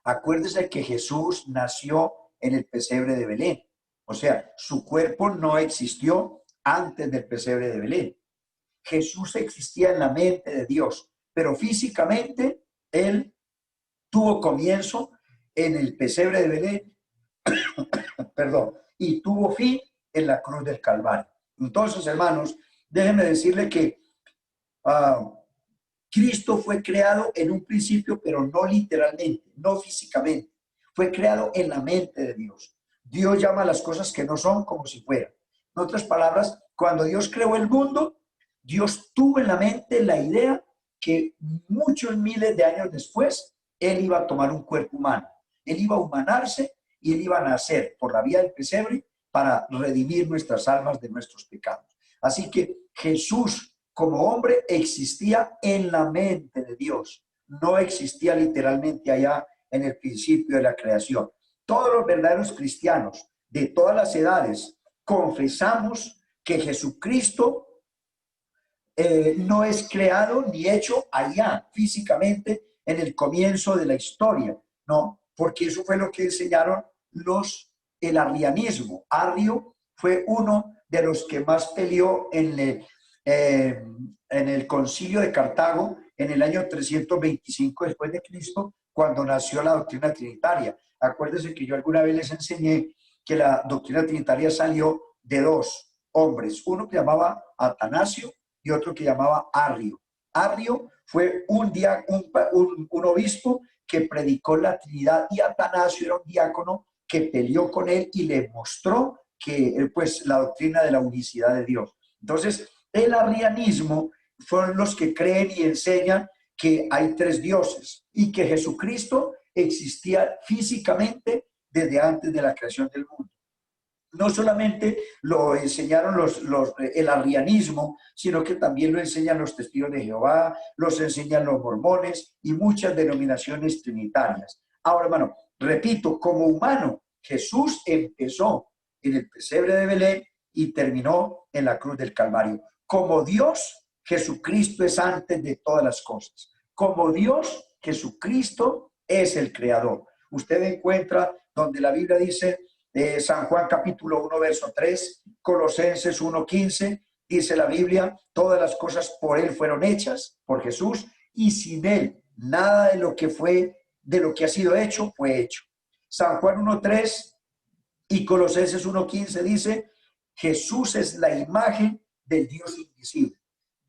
Acuérdese que Jesús nació en el pesebre de Belén. O sea, su cuerpo no existió antes del pesebre de Belén. Jesús existía en la mente de Dios, pero físicamente Él tuvo comienzo en el pesebre de Belén, y tuvo fin en la cruz del Calvario. Entonces, hermanos, déjenme decirle que Cristo fue creado en un principio, pero no literalmente, no físicamente. Fue creado en la mente de Dios. Dios llama a las cosas que no son como si fueran. En otras palabras, cuando Dios creó el mundo, Dios tuvo en la mente la idea que muchos miles de años después, Él iba a tomar un cuerpo humano. Él iba a humanarse y Él iba a nacer por la vía del pesebre para redimir nuestras almas de nuestros pecados. Así que Jesús, como hombre, existía en la mente de Dios. No existía literalmente allá en el principio de la creación. Todos los verdaderos cristianos de todas las edades confesamos que Jesucristo no es creado ni hecho allá físicamente en el comienzo de la historia. No, porque eso fue lo que enseñaron el arrianismo. Arrio fue uno de los que más peleó en el concilio de Cartago en el año 325 después de Cristo, cuando nació la doctrina trinitaria. Acuérdense que yo alguna vez les enseñé que la doctrina trinitaria salió de dos hombres, uno que llamaba Atanasio y otro que llamaba Arrio. Arrio fue un obispo que predicó la Trinidad, y Atanasio era un diácono que peleó con él y le mostró que pues la doctrina de la unicidad de Dios. Entonces, el arrianismo fueron los que creen y enseñan que hay tres dioses y que Jesucristo existía físicamente desde antes de la creación del mundo. No solamente lo enseñaron el arrianismo, sino que también lo enseñan los testigos de Jehová, los enseñan los mormones y muchas denominaciones trinitarias. Ahora, hermano, repito, como humano, Jesús empezó en el pesebre de Belén y terminó en la cruz del Calvario. Como Dios, Jesucristo es antes de todas las cosas. Como Dios, Jesucristo es el creador. Usted encuentra donde la Biblia dice, San Juan capítulo 1, verso 3, Colosenses 1:15, dice la Biblia, todas las cosas por Él fueron hechas, por Jesús, y sin Él nada de lo que ha sido hecho, fue hecho. San Juan 1:3 y Colosenses 1:15 dice, Jesús es la imagen del Dios invisible.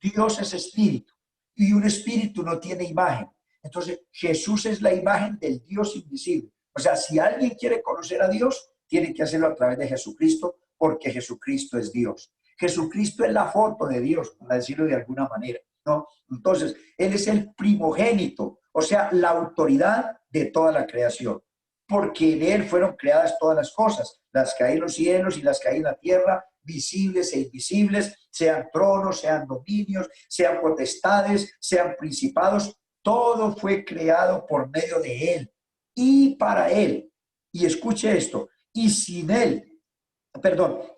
Dios es espíritu y un espíritu no tiene imagen. Entonces, Jesús es la imagen del Dios invisible. O sea, si alguien quiere conocer a Dios, tiene que hacerlo a través de Jesucristo, porque Jesucristo es Dios. Jesucristo es la foto de Dios, para decirlo de alguna manera, ¿no? Entonces, Él es el primogénito, o sea, la autoridad de toda la creación, porque en Él fueron creadas todas las cosas, las que hay en los cielos y las que hay en la tierra, visibles e invisibles, sean tronos, sean dominios, sean potestades, sean principados, todo fue creado por medio de Él y para Él. Y escuche esto, y sin Él,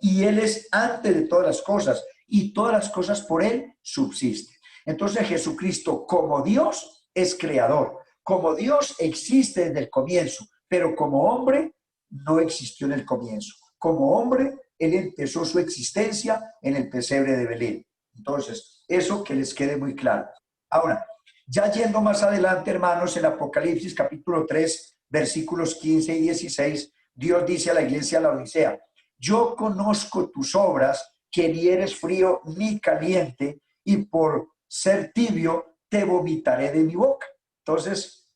y Él es antes de todas las cosas, y todas las cosas por Él subsisten. Entonces Jesucristo como Dios es creador, como Dios existe desde el comienzo, pero como hombre no existió en el comienzo. Como hombre, Él empezó su existencia en el pesebre de Belén. Entonces, eso que les quede muy claro. Ahora, ya yendo más adelante, hermanos, en Apocalipsis capítulo 3, versículos 15 y 16, Dios dice a la iglesia de la Odisea, yo conozco tus obras, que ni eres frío ni caliente, y por ser tibio te vomitaré de mi boca. Entonces,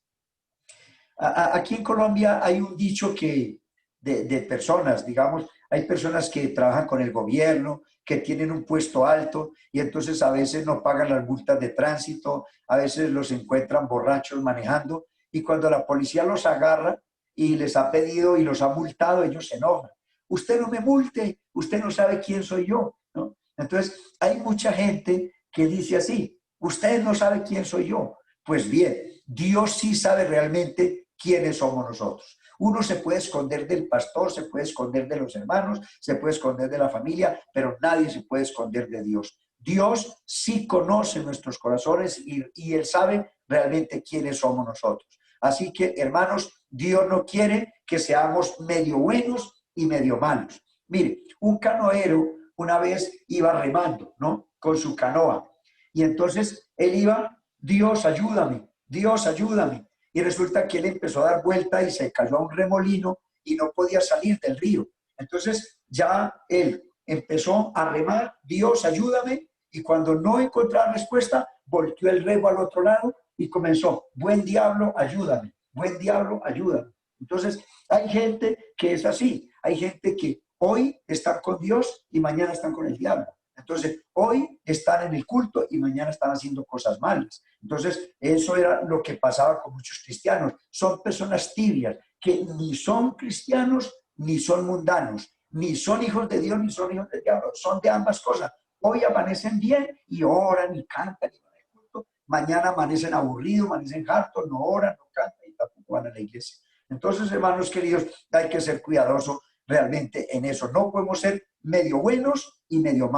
aquí en Colombia hay un dicho que de personas, digamos, hay personas que trabajan con el gobierno, que tienen un puesto alto y entonces a veces no pagan las multas de tránsito, a veces los encuentran borrachos manejando y cuando la policía los agarra y les ha pedido y los ha multado, ellos se enojan. Usted no me multe, usted no sabe quién soy yo, ¿no? Entonces hay mucha gente que dice así, usted no sabe quién soy yo. Pues bien, Dios sí sabe realmente quiénes somos nosotros. Uno se puede esconder del pastor, se puede esconder de los hermanos, se puede esconder de la familia, pero nadie se puede esconder de Dios. Dios sí conoce nuestros corazones y Él sabe realmente quiénes somos nosotros. Así que, hermanos, Dios no quiere que seamos medio buenos y medio malos. Mire, un canoero una vez iba remando, ¿no? Con su canoa. Y entonces él iba, Dios ayúdame, Dios ayúdame. Y resulta que él empezó a dar vuelta y se cayó a un remolino y no podía salir del río. Entonces ya él empezó a remar, Dios ayúdame, y cuando no encontraba respuesta, volteó el remo al otro lado y comenzó, buen diablo, ayúdame, buen diablo, ayúdame. Entonces hay gente que es así, hay gente que hoy están con Dios y mañana están con el diablo. Entonces, hoy están en el culto y mañana están haciendo cosas malas. Entonces, eso era lo que pasaba con muchos cristianos. Son personas tibias que ni son cristianos ni son mundanos, ni son hijos de Dios ni son hijos del diablo. Son de ambas cosas. Hoy amanecen bien y oran y cantan y van al culto. Mañana amanecen aburridos, amanecen hartos, no oran, no cantan y tampoco van a la iglesia. Entonces, hermanos queridos, hay que ser cuidadosos realmente en eso. No podemos ser medio buenos y medio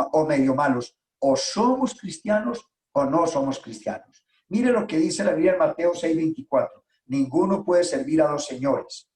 malos. O somos cristianos o no somos cristianos. Mire lo que dice la Biblia en Mateo 6:24. Ninguno puede servir a dos señores.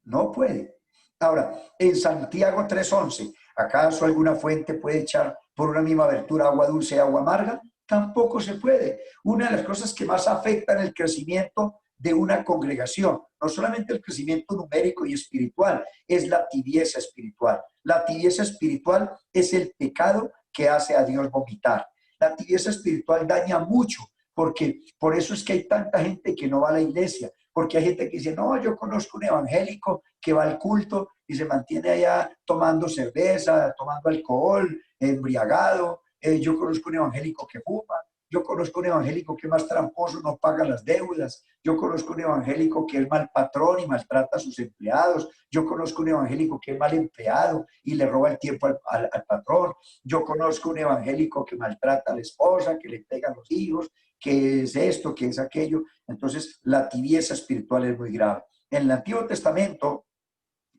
No puede. Ahora, en Santiago 3:11, ¿acaso alguna fuente puede echar por una misma abertura agua dulce y agua amarga? Tampoco se puede. Una de las cosas que más afectan el crecimiento de una congregación, no solamente el crecimiento numérico y espiritual, es la tibieza espiritual. La tibieza espiritual es el pecado que hace a Dios vomitar. La tibieza espiritual daña mucho, porque por eso es que hay tanta gente que no va a la iglesia, porque hay gente que dice, no, yo conozco un evangélico que va al culto y se mantiene allá tomando cerveza, tomando alcohol, embriagado. Yo conozco un evangélico que fuma. Yo conozco un evangélico que es más tramposo, no paga las deudas. Yo conozco un evangélico que es mal patrón y maltrata a sus empleados. Yo conozco un evangélico que es mal empleado y le roba el tiempo al patrón. Yo conozco un evangélico que maltrata a la esposa, que le pega a los hijos, que es esto, que es aquello. Entonces, la tibieza espiritual es muy grave. En el Antiguo Testamento,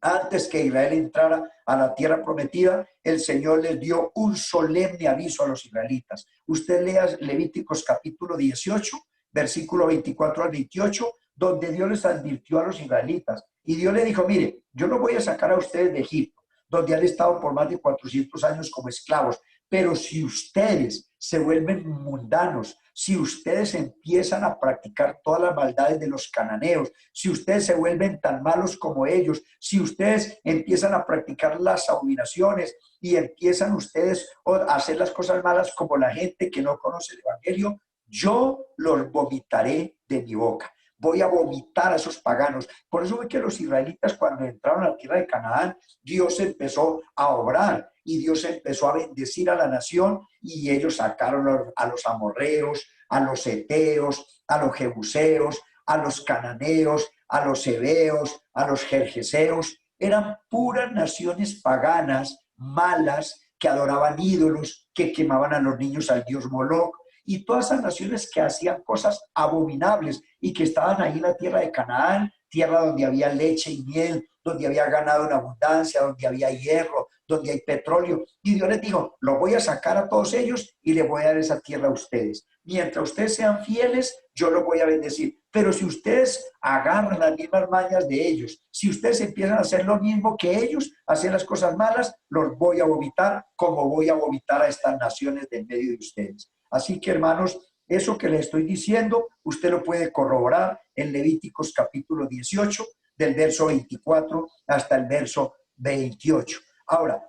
antes que Israel entrara a la tierra prometida, el Señor les dio un solemne aviso a los israelitas. Usted lea Levíticos capítulo 18, versículo 24 al 28, donde Dios les advirtió a los israelitas. Y Dios les dijo, mire, yo no voy a sacar a ustedes de Egipto, donde han estado por más de 400 años como esclavos. Pero si ustedes se vuelven mundanos, si ustedes empiezan a practicar todas las maldades de los cananeos, si ustedes se vuelven tan malos como ellos, si ustedes empiezan a practicar las abominaciones y empiezan ustedes a hacer las cosas malas como la gente que no conoce el evangelio, yo los vomitaré de mi boca. Voy a vomitar a esos paganos. Por eso fue que los israelitas, cuando entraron a la tierra de Canaán, Dios empezó a obrar y Dios empezó a bendecir a la nación, y ellos sacaron a los amorreos, a los heteos, a los jebuseos, a los cananeos, a los heveos, a los gergeseos. Eran puras naciones paganas, malas, que adoraban ídolos, que quemaban a los niños al dios Moloc, y todas esas naciones que hacían cosas abominables y que estaban ahí en la tierra de Canaán, tierra donde había leche y miel, donde había ganado en abundancia, donde había hierro, donde hay petróleo. Y Dios les dijo, lo voy a sacar a todos ellos y les voy a dar esa tierra a ustedes. Mientras ustedes sean fieles, yo los voy a bendecir. Pero si ustedes agarran las mismas mañas de ellos, si ustedes empiezan a hacer lo mismo que ellos, hacer las cosas malas, los voy a vomitar como voy a vomitar a estas naciones de en medio de ustedes. Así que, hermanos, eso que les estoy diciendo, usted lo puede corroborar en Levíticos capítulo 18, del verso 24 hasta el verso 28. Ahora,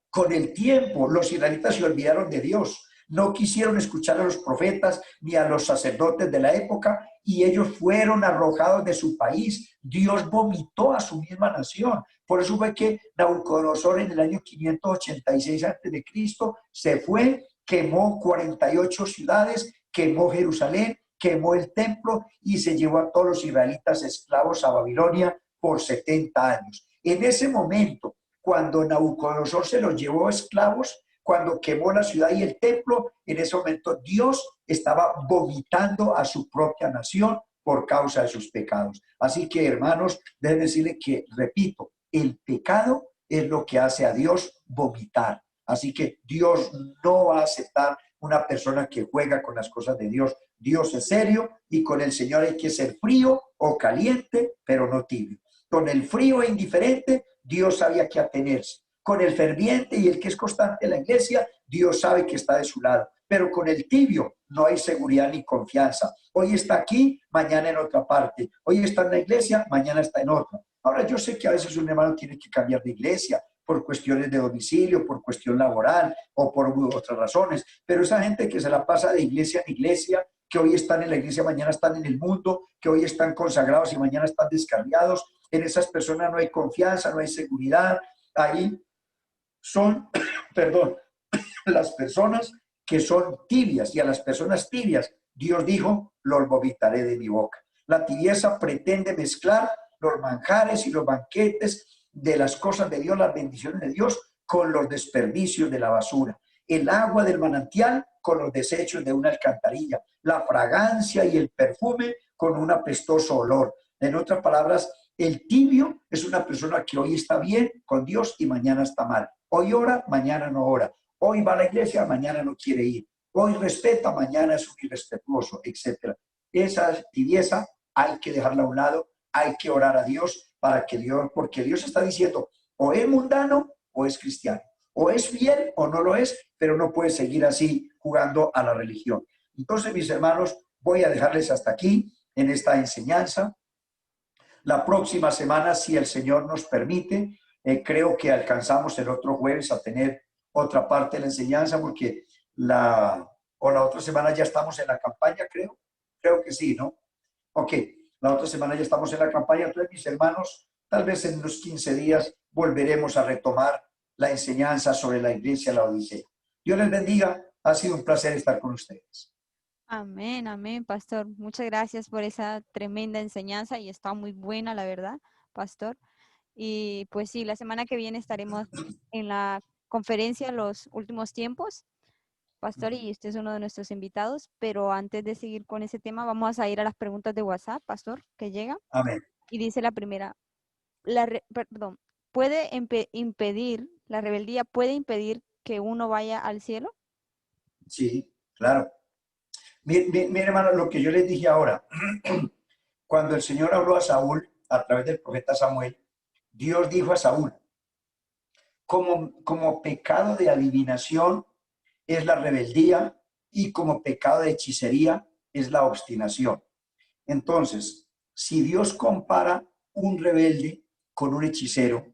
con el tiempo, los israelitas se olvidaron de Dios. No quisieron escuchar a los profetas ni a los sacerdotes de la época, y ellos fueron arrojados de su país. Dios vomitó a su misma nación. Por eso fue que Nabucodonosor en el año 586 a.C. se fue, quemó 48 ciudades, quemó Jerusalén, quemó el templo y se llevó a todos los israelitas esclavos a Babilonia por 70 años. En ese momento, cuando Nabucodonosor se los llevó esclavos, cuando quemó la ciudad y el templo, en ese momento Dios estaba vomitando a su propia nación por causa de sus pecados. Así que, hermanos, deben decirle que, repito, el pecado es lo que hace a Dios vomitar. Así que Dios no va a aceptar una persona que juega con las cosas de Dios. Dios es serio y con el Señor hay que ser frío o caliente, pero no tibio. Con el frío e indiferente, Dios sabía que atenerse. Con el ferviente y el que es constante en la iglesia, Dios sabe que está de su lado. Pero con el tibio no hay seguridad ni confianza. Hoy está aquí, mañana en otra parte. Hoy está en la iglesia, mañana está en otra. Ahora, yo sé que a veces un hermano tiene que cambiar de iglesia por cuestiones de domicilio, por cuestión laboral o por otras razones. Pero esa gente que se la pasa de iglesia en iglesia, que hoy están en la iglesia, mañana están en el mundo, que hoy están consagrados y mañana están descarriados, en esas personas no hay confianza, no hay seguridad. Ahí son, perdón, las personas que son tibias, y a las personas tibias, Dios dijo, los vomitaré de mi boca. La tibieza pretende mezclar los manjares y los banquetes de las cosas de Dios, las bendiciones de Dios, con los desperdicios de la basura. El agua del manantial con los desechos de una alcantarilla. La fragancia y el perfume con un apestoso olor. En otras palabras, el tibio es una persona que hoy está bien con Dios y mañana está mal. Hoy ora, mañana no ora. Hoy va a la iglesia, mañana no quiere ir. Hoy respeta, mañana es un irrespetuoso, etc. Esa tibieza hay que dejarla a un lado, hay que orar a Dios para que Dios, porque Dios está diciendo, o es mundano o es cristiano, o es fiel o no lo es, pero no puede seguir así jugando a la religión. Entonces, mis hermanos, voy a dejarles hasta aquí en esta enseñanza. La próxima semana, si el Señor nos permite, creo que alcanzamos el otro jueves a tener otra parte de la enseñanza, porque la otra semana ya estamos en la campaña, creo que sí, ¿no? Ok, la otra semana ya estamos en la campaña, entonces mis hermanos, tal vez en unos 15 días volveremos a retomar la enseñanza sobre la iglesia de la Odisea. Dios les bendiga, ha sido un placer estar con ustedes. Amén, amén, pastor. Muchas gracias por esa tremenda enseñanza y está muy buena, la verdad, pastor. Y pues sí, la semana que viene estaremos en la conferencia Los Últimos Tiempos, pastor, y usted es uno de nuestros invitados. Pero antes de seguir con ese tema, vamos a ir a las preguntas de WhatsApp, pastor, que llegan. Amén. Y dice la primera, perdón, impedir, la rebeldía puede impedir que uno vaya al cielo? Sí, claro. Mire, hermano, lo que yo les dije ahora, cuando el Señor habló a Saúl a través del profeta Samuel, Dios dijo a Saúl, como pecado de adivinación es la rebeldía y como pecado de hechicería es la obstinación. Entonces, si Dios compara un rebelde con un hechicero,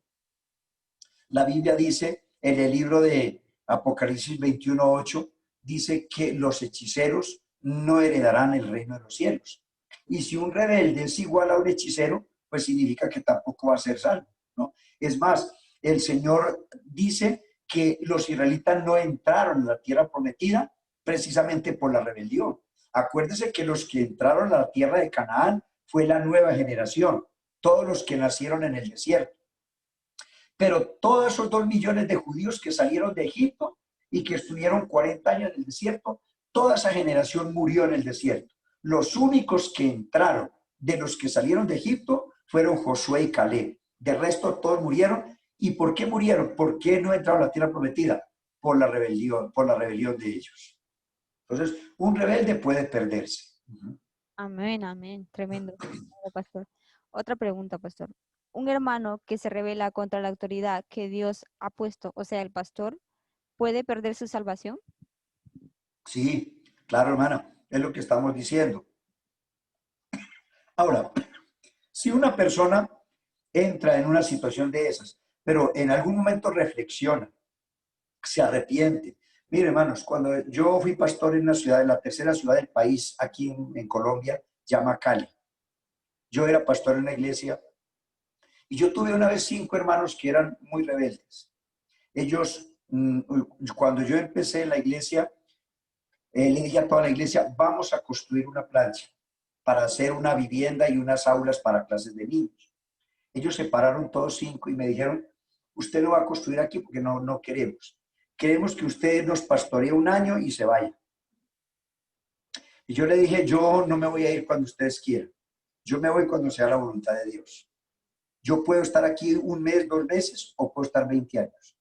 la Biblia dice en el libro de Apocalipsis 21:8, dice que los hechiceros no heredarán el reino de los cielos. Y si un rebelde es igual a un hechicero, pues significa que tampoco va a ser salvo, ¿no? Es más, el Señor dice que los israelitas no entraron en la tierra prometida precisamente por la rebelión. Acuérdese que los que entraron a la tierra de Canaán fue la nueva generación, todos los que nacieron en el desierto. Pero todos esos 2 millones de judíos que salieron de Egipto y que estuvieron 40 años en el desierto, toda esa generación murió en el desierto. Los únicos que entraron de los que salieron de Egipto fueron Josué y Caleb. De resto, todos murieron. ¿Y por qué murieron? ¿Por qué no entraron a la tierra prometida? Por la rebelión de ellos. Entonces, un rebelde puede perderse. Amén, amén. Tremendo, pastor. Otra pregunta, pastor. Un hermano que se rebela contra la autoridad que Dios ha puesto, o sea, el pastor, ¿puede perder su salvación? Sí, claro, hermana, es lo que estamos diciendo. Ahora, si una persona entra en una situación de esas, pero en algún momento reflexiona, se arrepiente. Mire, hermanos, cuando yo fui pastor en una ciudad, en la tercera ciudad del país, aquí en Colombia, llama Cali. Yo era pastor en una iglesia y yo tuve una vez 5 hermanos que eran muy rebeldes. Ellos, cuando yo empecé en la iglesia, le dije a toda la iglesia, vamos a construir una plancha para hacer una vivienda y unas aulas para clases de niños. Ellos se pararon todos 5 y me dijeron, usted no va a construir aquí porque no queremos. Queremos que usted nos pastoree un año y se vaya. Y yo le dije, yo no me voy a ir cuando ustedes quieran. Yo me voy cuando sea la voluntad de Dios. Yo puedo estar aquí 1 mes, 2 meses o puedo estar 20 años.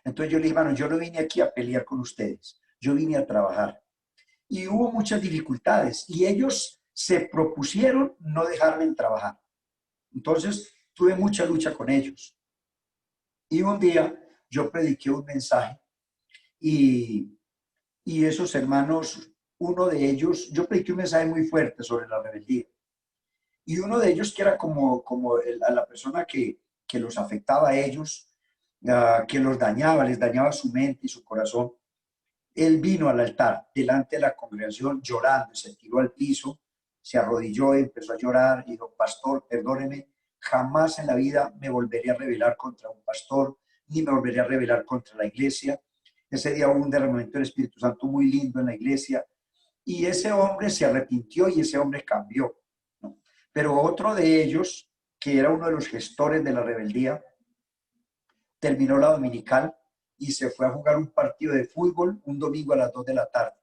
Entonces yo le dije, hermano, yo no vine aquí a pelear con ustedes. Yo vine a trabajar. Y hubo muchas dificultades y ellos se propusieron no dejarme trabajar. Entonces tuve mucha lucha con ellos. Y un día yo prediqué un mensaje y esos hermanos, uno de ellos, yo prediqué un mensaje muy fuerte sobre la rebeldía. Y uno de ellos, que era como a la persona que los afectaba a ellos, que los dañaba, les dañaba su mente y su corazón, él vino al altar delante de la congregación llorando, se tiró al piso, se arrodilló y empezó a llorar y dijo, pastor, perdóneme, jamás en la vida me volveré a rebelar contra un pastor, ni me volveré a rebelar contra la iglesia. Ese día hubo un derramamiento del Espíritu Santo muy lindo en la iglesia y ese hombre se arrepintió y ese hombre cambió, ¿no? Pero otro de ellos, que era uno de los gestores de la rebeldía, terminó la dominical y se fue a jugar un partido de fútbol un domingo a las 2 de la tarde.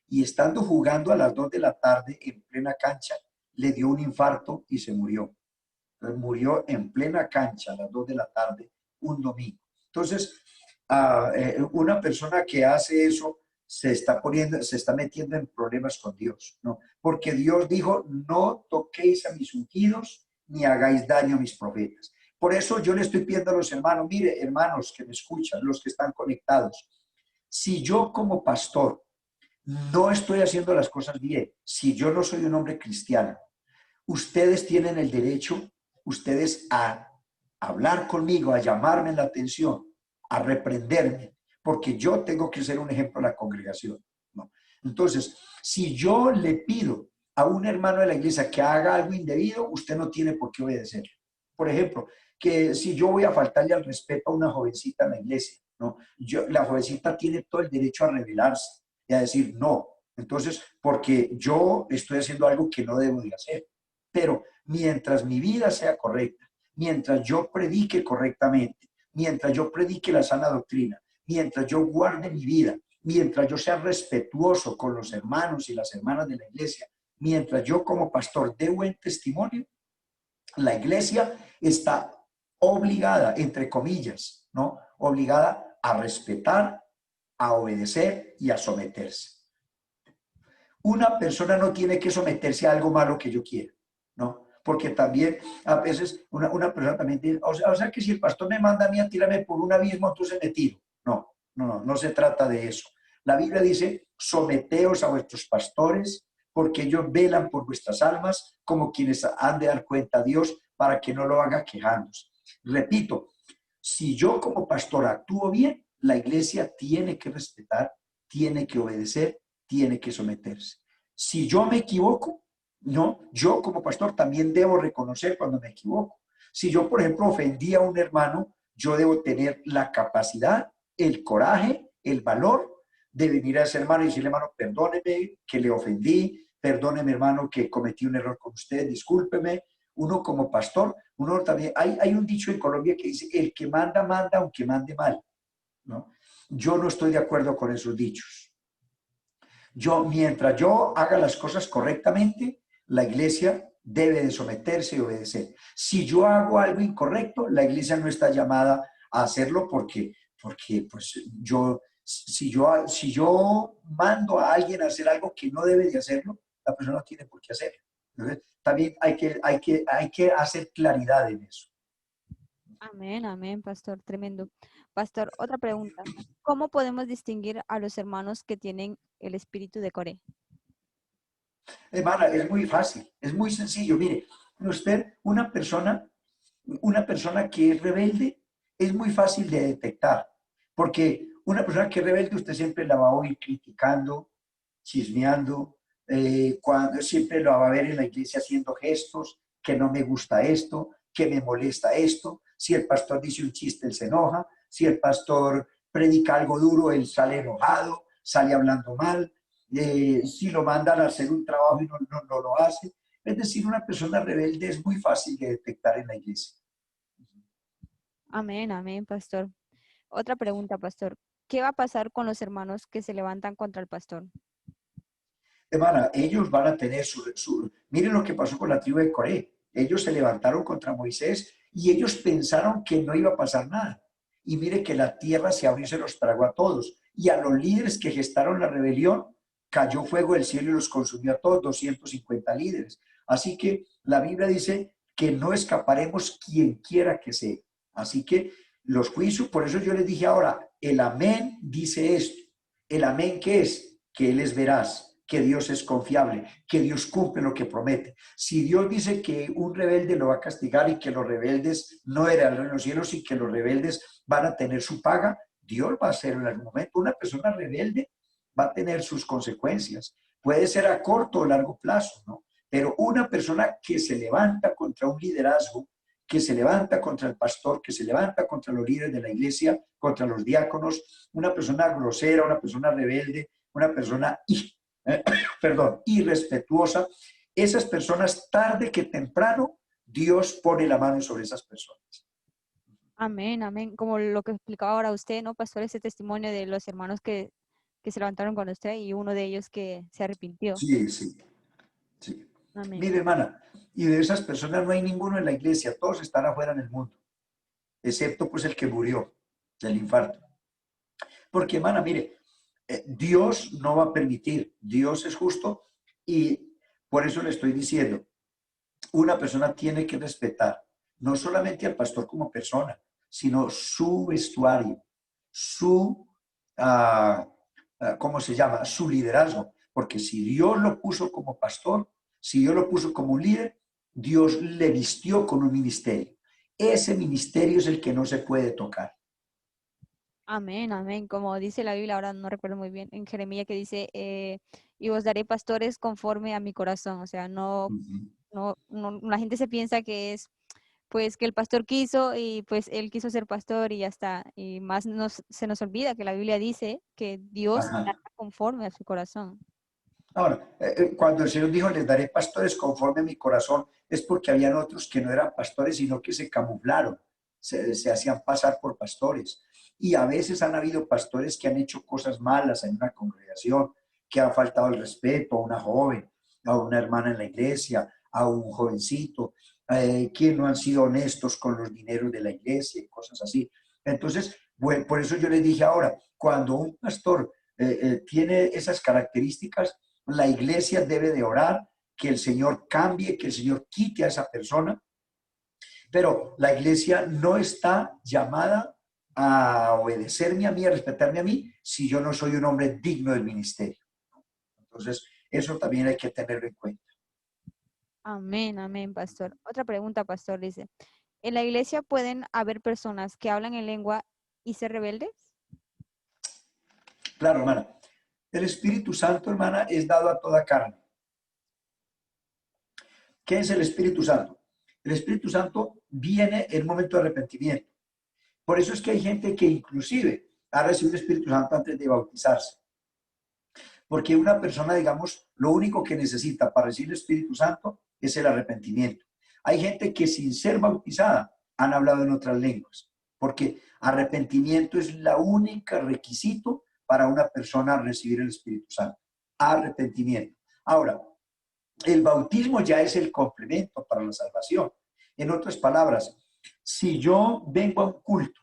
Y estando jugando a las 2 de la tarde en plena cancha, le dio un infarto y se murió. Entonces, murió en plena cancha a las 2 de la tarde un domingo. Entonces, una persona que hace eso se está metiendo en problemas con Dios, ¿no? Porque Dios dijo, no toquéis a mis ungidos, ni hagáis daño a mis profetas. Por eso yo le estoy pidiendo a los hermanos, mire, hermanos que me escuchan, los que están conectados, si yo como pastor no estoy haciendo las cosas bien, si yo no soy un hombre cristiano, ustedes tienen el derecho, ustedes a hablar conmigo, a llamarme la atención, a reprenderme, porque yo tengo que ser un ejemplo a la congregación, ¿no? Entonces, si yo le pido a un hermano de la iglesia que haga algo indebido, usted no tiene por qué obedecer. Por ejemplo, que si yo voy a faltarle al respeto a una jovencita en la iglesia, ¿no? La jovencita tiene todo el derecho a rebelarse y a decir no. Entonces, porque yo estoy haciendo algo que no debo de hacer. Pero mientras mi vida sea correcta, mientras yo predique correctamente, mientras yo predique la sana doctrina, mientras yo guarde mi vida, mientras yo sea respetuoso con los hermanos y las hermanas de la iglesia, mientras yo como pastor dé buen testimonio, la iglesia está obligada, entre comillas, ¿no? Obligada a respetar, a obedecer y a someterse. Una persona no tiene que someterse a algo malo que yo quiera, ¿no? Porque también a veces una persona también dice, o sea que si el pastor me manda a mí a tirarme por un abismo, entonces me tiro. No se trata de eso. La Biblia dice, someteos a vuestros pastores, porque ellos velan por vuestras almas como quienes han de dar cuenta a Dios para que no lo haga quejándose. Repito, si yo como pastor actúo bien, la iglesia tiene que respetar, tiene que obedecer, tiene que someterse. Si yo me equivoco, no, yo como pastor también debo reconocer cuando me equivoco. Si yo, por ejemplo, ofendí a un hermano, yo debo tener la capacidad, el coraje, el valor de venir a ese hermano y decirle, hermano, perdóneme que le ofendí, perdóneme, hermano, que cometí un error con usted, discúlpeme. Uno como pastor, uno también, hay un dicho en Colombia que dice, el que manda, manda, aunque mande mal, ¿no? Yo no estoy de acuerdo con esos dichos. Mientras yo haga las cosas correctamente, la iglesia debe de someterse y obedecer. Si yo hago algo incorrecto, la iglesia no está llamada a hacerlo porque pues si yo mando a alguien a hacer algo que no debe de hacerlo, la persona no tiene por qué hacerlo. Entonces, también hay que hacer claridad en eso. Amén, amén, pastor, tremendo. Pastor, otra pregunta. ¿Cómo podemos distinguir a los hermanos que tienen el espíritu de Coré? Hermana, es muy fácil, es muy sencillo. Mire, usted, una persona que es rebelde, es muy fácil de detectar, porque una persona que es rebelde, usted siempre la va a oír criticando, chismeando, cuando siempre lo va a ver en la iglesia haciendo gestos, que no me gusta esto, que me molesta esto. Si el pastor dice un chiste, él se enoja. Si el pastor predica algo duro, él sale enojado, sale hablando mal. Si lo mandan a hacer un trabajo y no lo hace. Es decir, una persona rebelde es muy fácil de detectar en la iglesia. Amén, amén, pastor. Otra pregunta, pastor. ¿Qué va a pasar con los hermanos que se levantan contra el pastor? Hermana, ellos van a tener miren lo que pasó con la tribu de Coré. Ellos se levantaron contra Moisés y ellos pensaron que no iba a pasar nada. Y mire que la tierra se abrió y se los tragó a todos. Y a los líderes que gestaron la rebelión, cayó fuego del cielo y los consumió a todos, 250 líderes. Así que la Biblia dice que no escaparemos quien quiera que sea. Así que los juicios, por eso yo les dije ahora, el amén dice esto. El amén, ¿qué es? Que Él es veraz, que Dios es confiable, que Dios cumple lo que promete. Si Dios dice que un rebelde lo va a castigar y que los rebeldes no heredarán los cielos y que los rebeldes van a tener su paga, Dios va a hacer en algún momento. Una persona rebelde va a tener sus consecuencias. Puede ser a corto o largo plazo, ¿no? Pero una persona que se levanta contra un liderazgo, que se levanta contra el pastor, que se levanta contra los líderes de la iglesia, contra los diáconos, una persona grosera, una persona rebelde, una persona irrespetuosa, esas personas tarde que temprano Dios pone la mano sobre esas personas. Amén, amén. Como lo que explicaba ahora usted, ¿no, pastor? Ese testimonio de los hermanos que se levantaron con usted y uno de ellos que se arrepintió. Sí. Amén. Mire, hermana, y de esas personas no hay ninguno en la iglesia, todos están afuera en el mundo, excepto pues el que murió del infarto. Porque, hermana, mire, Dios no va a permitir, Dios es justo y por eso le estoy diciendo, una persona tiene que respetar no solamente al pastor como persona, sino su vestuario, su, ¿cómo se llama? Su liderazgo. Porque si Dios lo puso como pastor, si Dios lo puso como un líder, Dios le vistió con un ministerio. Ese ministerio es el que no se puede tocar. Amén, amén. Como dice la Biblia, ahora no recuerdo muy bien, en Jeremías que dice, y os daré pastores conforme a mi corazón. O sea, la gente se piensa que es, pues, que el pastor quiso y pues él quiso ser pastor y ya está. Y más se nos olvida que la Biblia dice que Dios Ajá. trata conforme a su corazón. Ahora, cuando el Señor dijo, les daré pastores conforme a mi corazón, es porque habían otros que no eran pastores, sino que se camuflaron, se hacían pasar por pastores. Y a veces han habido pastores que han hecho cosas malas en una congregación, que ha faltado el respeto a una joven, a una hermana en la iglesia, a un jovencito, que no han sido honestos con los dineros de la iglesia y cosas así. Entonces, bueno, por eso yo les dije ahora, cuando un pastor tiene esas características, la iglesia debe de orar que el Señor cambie, que el Señor quite a esa persona, pero la iglesia no está llamada a obedecerme a mí, a respetarme a mí, si yo no soy un hombre digno del ministerio. Entonces, eso también hay que tenerlo en cuenta. Amén, amén, pastor. Otra pregunta, pastor, dice, ¿en la iglesia pueden haber personas que hablan en lengua y ser rebeldes? Claro, hermana. El Espíritu Santo, hermana, es dado a toda carne. ¿Qué es el Espíritu Santo? El Espíritu Santo viene en un momento de arrepentimiento. Por eso es que hay gente que inclusive ha recibido el Espíritu Santo antes de bautizarse. Porque una persona, digamos, lo único que necesita para recibir el Espíritu Santo es el arrepentimiento. Hay gente que sin ser bautizada han hablado en otras lenguas, porque arrepentimiento es la única requisito para una persona recibir el Espíritu Santo. Arrepentimiento. Ahora, el bautismo ya es el complemento para la salvación. En otras palabras, si yo vengo a un culto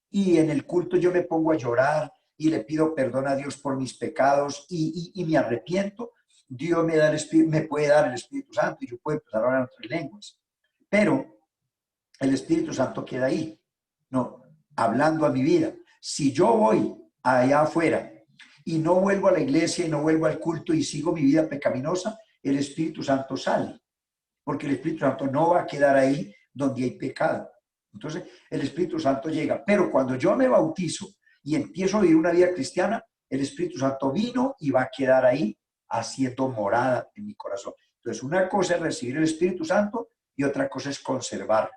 y en el culto yo me pongo a llorar y le pido perdón a Dios por mis pecados y me arrepiento, Dios me puede dar el Espíritu Santo y yo puedo empezar a hablar en otras lenguas. Pero el Espíritu Santo queda ahí, no, hablando a mi vida. Si yo voy allá afuera y no vuelvo a la iglesia y no vuelvo al culto y sigo mi vida pecaminosa, el Espíritu Santo sale, porque el Espíritu Santo no va a quedar ahí donde hay pecado. Entonces, el Espíritu Santo llega. Pero cuando yo me bautizo y empiezo a vivir una vida cristiana, el Espíritu Santo vino y va a quedar ahí haciendo morada en mi corazón. Entonces, una cosa es recibir el Espíritu Santo y otra cosa es conservarlo.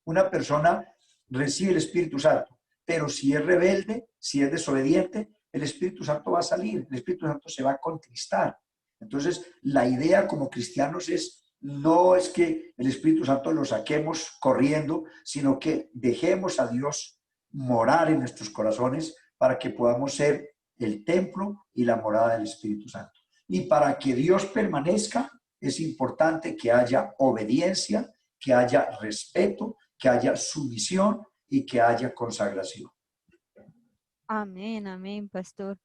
Una persona recibe el Espíritu Santo, pero si es rebelde, si es desobediente, el Espíritu Santo va a salir, el Espíritu Santo se va a contristar. Entonces, la idea como cristianos no es que el Espíritu Santo lo saquemos corriendo, sino que dejemos a Dios morar en nuestros corazones para que podamos ser el templo y la morada del Espíritu Santo. Y para que Dios permanezca, es importante que haya obediencia, que haya respeto, que haya sumisión y que haya consagración. Amén, amén, pastor.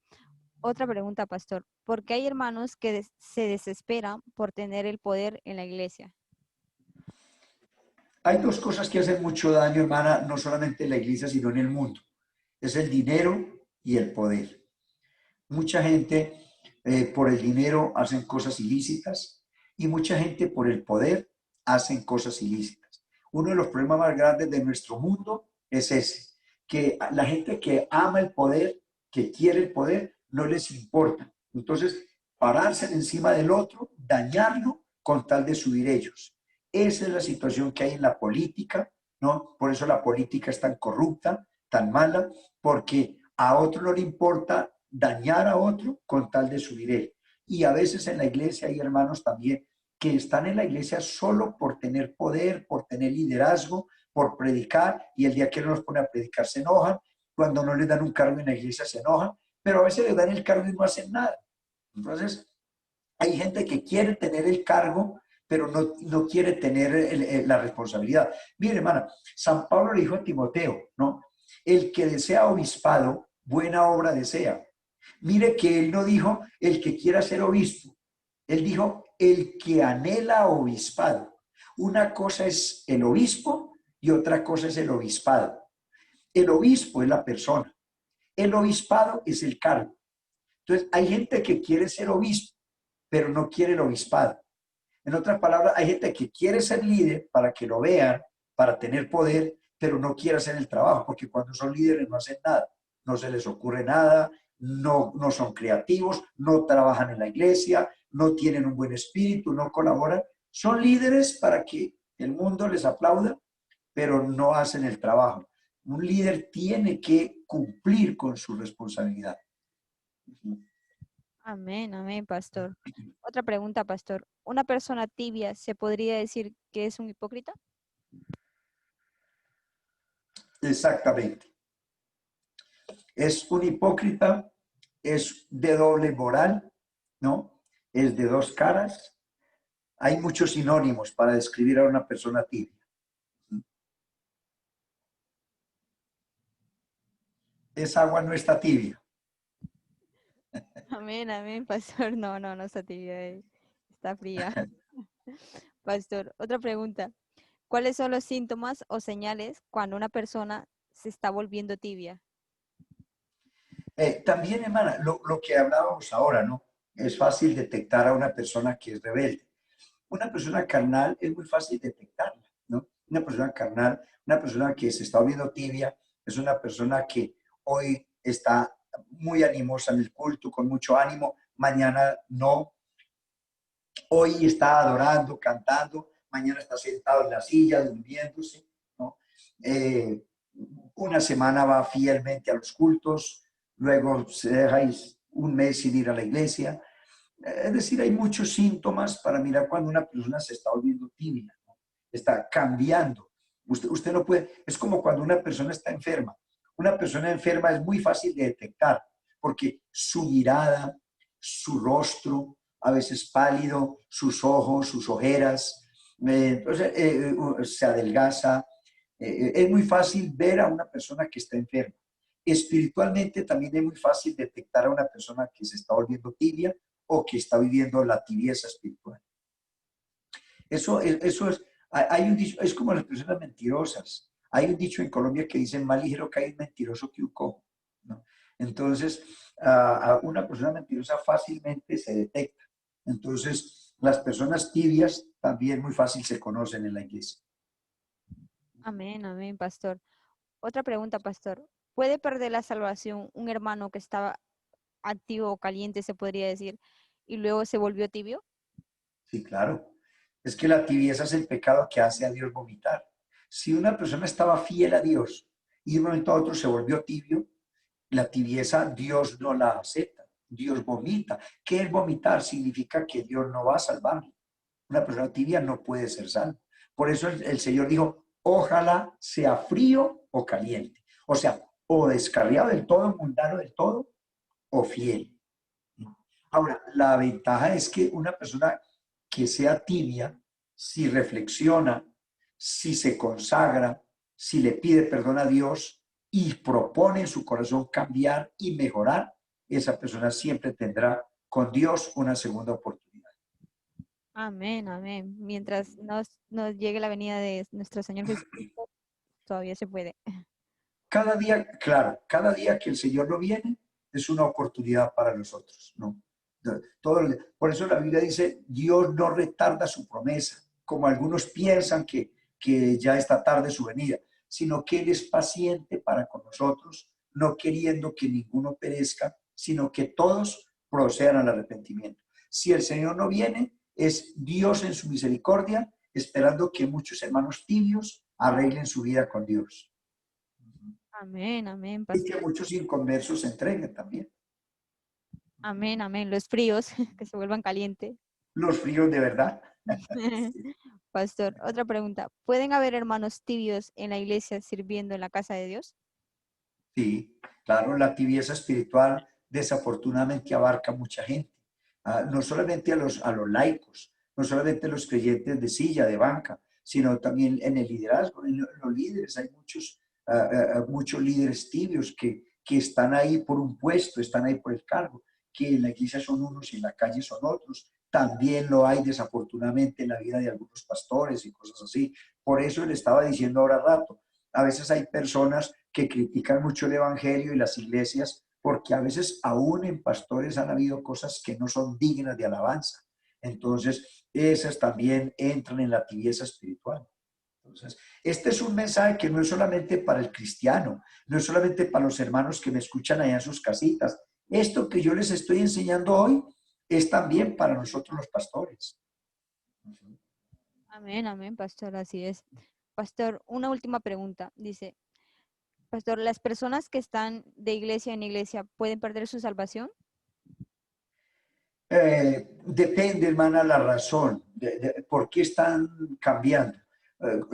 Otra pregunta, pastor. ¿Por qué hay hermanos que se desesperan por tener el poder en la iglesia? Hay dos cosas que hacen mucho daño, hermana, no solamente en la iglesia, sino en el mundo. Es el dinero y el poder. Mucha gente por el dinero hacen cosas ilícitas y mucha gente por el poder hacen cosas ilícitas. Uno de los problemas más grandes de nuestro mundo es ese, que la gente que ama el poder, que quiere el poder, no les importa. Entonces, pararse encima del otro, dañarlo con tal de subir ellos. Esa es la situación que hay en la política, ¿no? Por eso la política es tan corrupta, tan mala, porque a otro no le importa dañar a otro con tal de subir él. Y a veces en la iglesia hay hermanos también que están en la iglesia solo por tener poder, por tener liderazgo, por predicar, y el día que no los pone a predicar se enojan, cuando no les dan un cargo en la iglesia se enojan, pero a veces les dan el cargo y no hacen nada. Entonces, hay gente que quiere tener el cargo, pero no quiere tener la responsabilidad. Mire, hermana, San Pablo le dijo a Timoteo, ¿no? El que desea obispado, buena obra desea. Mire que él no dijo el que quiera ser obispo. Él dijo el que anhela obispado. Una cosa es el obispo y otra cosa es el obispado. El obispo es la persona. El obispado es el cargo. Entonces, hay gente que quiere ser obispo, pero no quiere el obispado. En otras palabras, hay gente que quiere ser líder para que lo vean, para tener poder, pero no quiere hacer el trabajo, porque cuando son líderes no hacen nada, no se les ocurre nada, no son creativos, no trabajan en la iglesia, no tienen un buen espíritu, no colaboran. Son líderes para que el mundo les aplauda, pero no hacen el trabajo. Un líder tiene que cumplir con su responsabilidad. Amén, amén, pastor. Otra pregunta, pastor. ¿Una persona tibia se podría decir que es un hipócrita? Exactamente. Es un hipócrita, es de doble moral, ¿no? Es de dos caras. Hay muchos sinónimos para describir a una persona tibia. Esa agua no está tibia. Amén, amén, pastor. No, no, no está tibia, está fría. Pastor, otra pregunta. ¿Cuáles son los síntomas o señales cuando una persona se está volviendo tibia? También, hermana, lo que hablábamos ahora, ¿no? Es fácil detectar a una persona que es rebelde. Una persona carnal es muy fácil detectarla, ¿no? Una persona carnal, una persona que se está volviendo tibia, es una persona que hoy está muy animosa en el culto, con mucho ánimo, mañana no. Hoy está adorando, cantando, mañana está sentado en la silla, durmiéndose, ¿no? Una semana va fielmente a los cultos, luego se deja un mes sin ir a la iglesia. Es decir, hay muchos síntomas para mirar cuando una persona se está volviendo tibia, ¿no? Está cambiando. Usted no puede, es como cuando una persona está enferma. Una persona enferma es muy fácil de detectar porque su mirada, su rostro, a veces pálido, sus ojos, sus ojeras, entonces se adelgaza. Es muy fácil ver a una persona que está enferma. Espiritualmente también es muy fácil detectar a una persona que se está volviendo tibia o que está viviendo la tibieza espiritual. Eso es, hay un dicho, es como las personas mentirosas. Hay un dicho en Colombia que dice, más ligero cae un mentiroso que un cojo, ¿no? Entonces, a una persona mentirosa fácilmente se detecta. Entonces, las personas tibias también muy fácil se conocen en la iglesia. Amén, amén, pastor. Otra pregunta, pastor. ¿Puede perder la salvación un hermano que estaba activo o caliente, se podría decir, y luego se volvió tibio? Sí, claro. Es que la tibieza es el pecado que hace a Dios vomitar. Si una persona estaba fiel a Dios y de un momento a otro se volvió tibio, la tibieza Dios no la acepta. Dios vomita. ¿Qué es vomitar? Significa que Dios no va a salvarlo. Una persona tibia no puede ser salva. Por eso el Señor dijo, ojalá sea frío o caliente. O sea, o descarriado del todo, mundano del todo, o fiel. Ahora, la ventaja es que una persona que sea tibia, si reflexiona, si se consagra, si le pide perdón a Dios y propone en su corazón cambiar y mejorar, esa persona siempre tendrá con Dios una segunda oportunidad. Amén, amén. Mientras nos llegue la venida de nuestro Señor Jesucristo, todavía se puede. Cada día, claro, cada día que el Señor no viene es una oportunidad para nosotros, ¿no? Por eso la Biblia dice, Dios no retarda su promesa, como algunos piensan que ya está tarde su venida, sino que Él es paciente para con nosotros, no queriendo que ninguno perezca, sino que todos procedan al arrepentimiento. Si el Señor no viene, es Dios en su misericordia, esperando que muchos hermanos tibios arreglen su vida con Dios. Amén, amén, Y que pastor. muchos inconversos se entreguen también. Amén, amén. Los fríos que se vuelvan calientes. Los fríos de verdad. Pastor, otra pregunta. ¿Pueden haber hermanos tibios en la iglesia sirviendo en la casa de Dios? Sí, claro, la tibieza espiritual desafortunadamente abarca mucha gente. No solamente a los laicos, no solamente a los creyentes de silla, de banca, sino también en el liderazgo, en los líderes. Hay muchos líderes tibios que están ahí por un puesto, están ahí por el cargo, que en la iglesia son unos y en la calle son otros. También lo hay desafortunadamente en la vida de algunos pastores y cosas así. Por eso le estaba diciendo ahora rato, a veces hay personas que critican mucho el evangelio y las iglesias porque a veces aún en pastores han habido cosas que no son dignas de alabanza. Entonces, esas también entran en la tibieza espiritual. Entonces, este es un mensaje que no es solamente para el cristiano, no es solamente para los hermanos que me escuchan allá en sus casitas. Esto que yo les estoy enseñando hoy es también para nosotros los pastores. Amén, amén, pastor, así es. Pastor, una última pregunta. Dice, pastor, ¿las personas que están de iglesia en iglesia pueden perder su salvación? Depende, hermana, la razón de por qué están cambiando.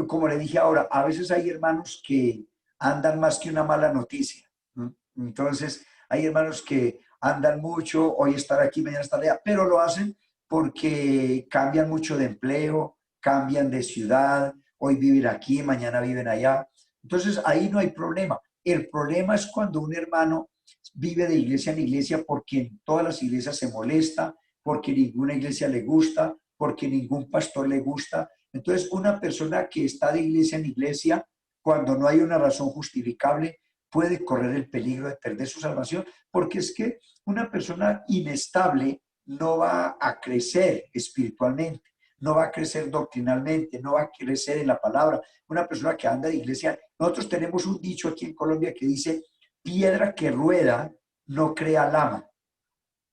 Como le dije ahora, a veces hay hermanos que andan más que una mala noticia. ¿No? Entonces, hay hermanos que andan mucho, hoy estar aquí, mañana estar allá, pero lo hacen porque cambian mucho de empleo, cambian de ciudad, hoy viven aquí, mañana viven allá. Entonces, ahí no hay problema. El problema es cuando un hermano vive de iglesia en iglesia porque en todas las iglesias se molesta, porque ninguna iglesia le gusta, porque ningún pastor le gusta. Entonces, una persona que está de iglesia en iglesia, cuando no hay una razón justificable, puede correr el peligro de perder su salvación, porque es que una persona inestable no va a crecer espiritualmente, no va a crecer doctrinalmente, no va a crecer en la palabra. Una persona que anda de iglesia, nosotros tenemos un dicho aquí en Colombia que dice, piedra que rueda no crea lama.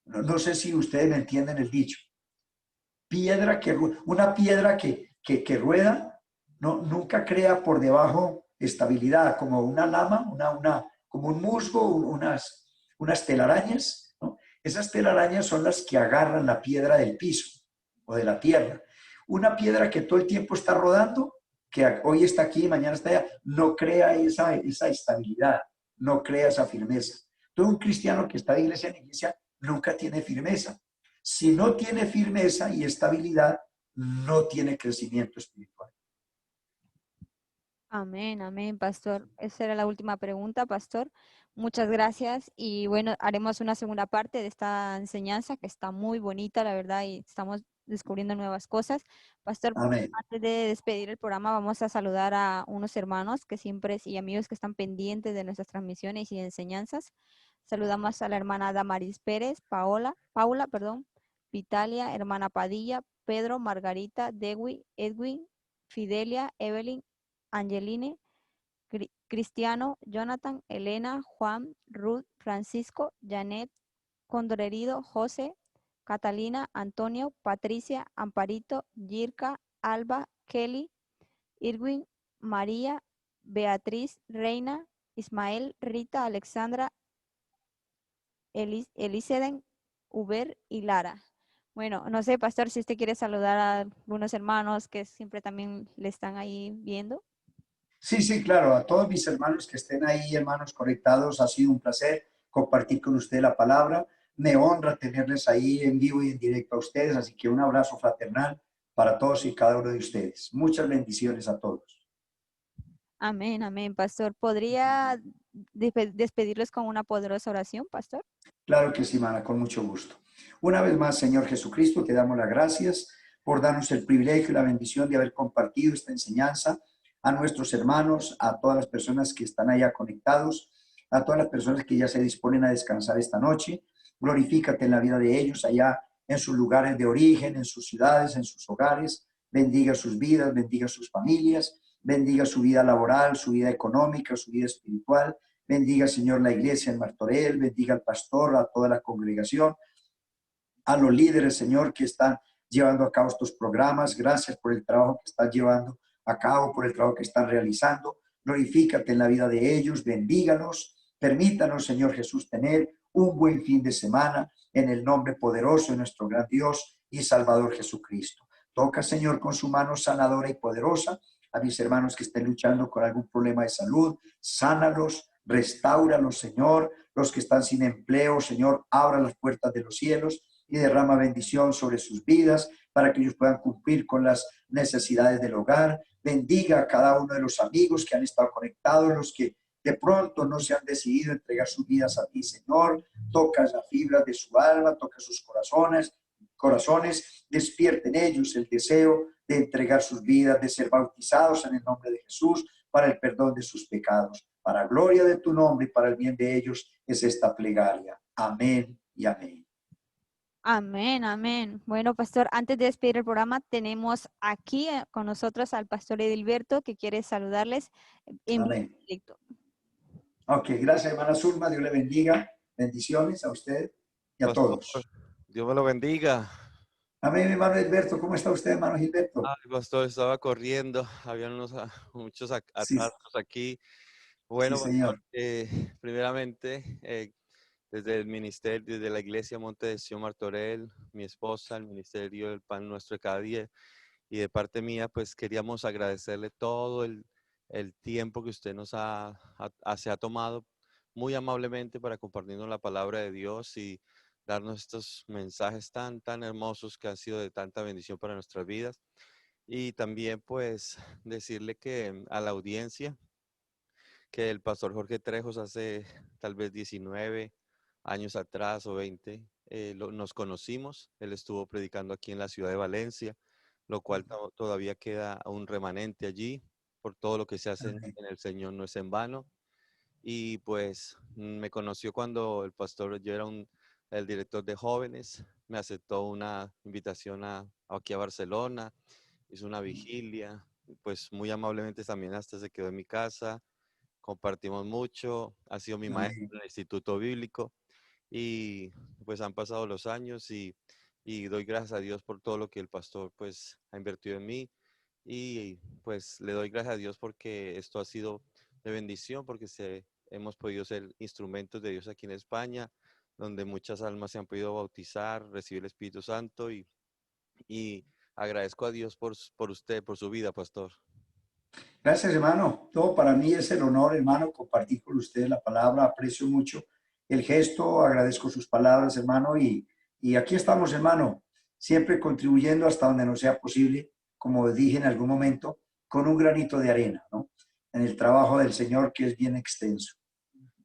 No sé si ustedes me entienden el dicho. Piedra que una piedra que rueda no, nunca crea por debajo estabilidad, como una lama, como un musgo, unas telarañas. ¿No? Esas telarañas son las que agarran la piedra del piso o de la tierra. Una piedra que todo el tiempo está rodando, que hoy está aquí, mañana está allá, no crea esa estabilidad, no crea esa firmeza. Todo un cristiano que está de iglesia en iglesia nunca tiene firmeza. Si no tiene firmeza y estabilidad, no tiene crecimiento espiritual. Amén, amén, pastor. Esa era la última pregunta, pastor. Muchas gracias. Y bueno, haremos una segunda parte de esta enseñanza que está muy bonita, la verdad, y estamos descubriendo nuevas cosas. Pastor, Amén. antes de despedir el programa, vamos a saludar a unos hermanos que siempre y amigos que están pendientes de nuestras transmisiones y enseñanzas. Saludamos a la hermana Damaris Pérez, Paula, Vitalia, hermana Padilla, Pedro, Margarita, Dewi, Edwin, Fidelia, Evelyn, Angeline, Cristiano, Jonathan, Elena, Juan, Ruth, Francisco, Janet, Condorerido, José, Catalina, Antonio, Patricia, Amparito, Yirka, Alba, Kelly, Irwin, María, Beatriz, Reina, Ismael, Rita, Alexandra, Eliseden, Uber y Lara. Bueno, no sé, pastor, si usted quiere saludar a algunos hermanos que siempre también le están ahí viendo. Sí, claro, a todos mis hermanos que estén ahí, hermanos conectados, ha sido un placer compartir con usted la palabra. Me honra tenerles ahí en vivo y en directo a ustedes, así que un abrazo fraternal para todos y cada uno de ustedes. Muchas bendiciones a todos. Amén, amén, pastor. ¿Podría despedirles con una poderosa oración, pastor? Claro que sí, mana, con mucho gusto. Una vez más, Señor Jesucristo, te damos las gracias por darnos el privilegio y la bendición de haber compartido esta enseñanza a nuestros hermanos, a todas las personas que están allá conectados, a todas las personas que ya se disponen a descansar esta noche. Glorifícate en la vida de ellos allá en sus lugares de origen, en sus ciudades, en sus hogares. Bendiga sus vidas, bendiga sus familias, bendiga su vida laboral, su vida económica, su vida espiritual. Bendiga, Señor, la iglesia en Martorell, bendiga al pastor, a toda la congregación, a los líderes, Señor, que están llevando a cabo estos programas. Gracias por el trabajo que están llevando a cabo, por el trabajo que están realizando. Glorifícate en la vida de ellos, bendíganos. Permítanos, Señor Jesús, tener un buen fin de semana en el nombre poderoso de nuestro gran Dios y Salvador Jesucristo. Toca, Señor, con su mano sanadora y poderosa a mis hermanos que estén luchando con algún problema de salud. Sánalos, restáuralos, Señor. Los que están sin empleo, Señor, abra las puertas de los cielos y derrama bendición sobre sus vidas para que ellos puedan cumplir con las necesidades del hogar. Bendiga a cada uno de los amigos que han estado conectados, los que de pronto no se han decidido entregar sus vidas a ti, Señor. Toca las fibras de su alma, toca sus corazones, despierten ellos el deseo de entregar sus vidas, de ser bautizados en el nombre de Jesús para el perdón de sus pecados. Para gloria de tu nombre y para el bien de ellos es esta plegaria. Amén y amén. Amén, amén. Bueno, pastor, antes de despedir el programa, tenemos aquí con nosotros al pastor Edilberto que quiere saludarles en Amén. directo. Ok, gracias, hermana Zulma. Dios le bendiga. Bendiciones a usted y a Pastor, todos. Dios me lo bendiga. Amén, hermano Gilberto. ¿Cómo está usted, hermano Gilberto? Ay, pastor, estaba corriendo. Habían muchos Sí, atrasos aquí. sí, Bueno, pastor, señor. primeramente, desde el ministerio, desde la iglesia Monte de Sion Martorell, mi esposa, el ministerio del Pan Nuestro de cada día, y de parte mía, pues queríamos agradecerle todo el tiempo que usted se ha tomado muy amablemente para compartirnos la palabra de Dios y darnos estos mensajes tan hermosos que han sido de tanta bendición para nuestras vidas. Y también pues decirle que a la audiencia que el pastor Jorge Trejos hace tal vez 19 años atrás o 20 nos conocimos. Él estuvo predicando aquí en la ciudad de Valencia, lo cual todavía queda un remanente allí por todo lo que se hace Amén. en el Señor, no es en vano. Y pues me conoció cuando el pastor, yo era el director de jóvenes, me aceptó una invitación aquí a Barcelona, hizo una vigilia, pues muy amablemente también hasta se quedó en mi casa, compartimos mucho, ha sido mi maestro Amén. en el Instituto Bíblico y pues han pasado los años y doy gracias a Dios por todo lo que el pastor pues ha invertido en mí y pues le doy gracias a Dios porque esto ha sido de bendición porque hemos podido ser instrumentos de Dios aquí en España, donde muchas almas se han podido bautizar, recibir el Espíritu Santo y agradezco a Dios por usted, por su vida, pastor. Gracias, hermano. Todo para mí es el honor, hermano, compartir con usted la palabra. Aprecio mucho el gesto, agradezco sus palabras, hermano, y aquí estamos, hermano, siempre contribuyendo hasta donde nos sea posible, como dije en algún momento, con un granito de arena, ¿no? En el trabajo del Señor, que es bien extenso.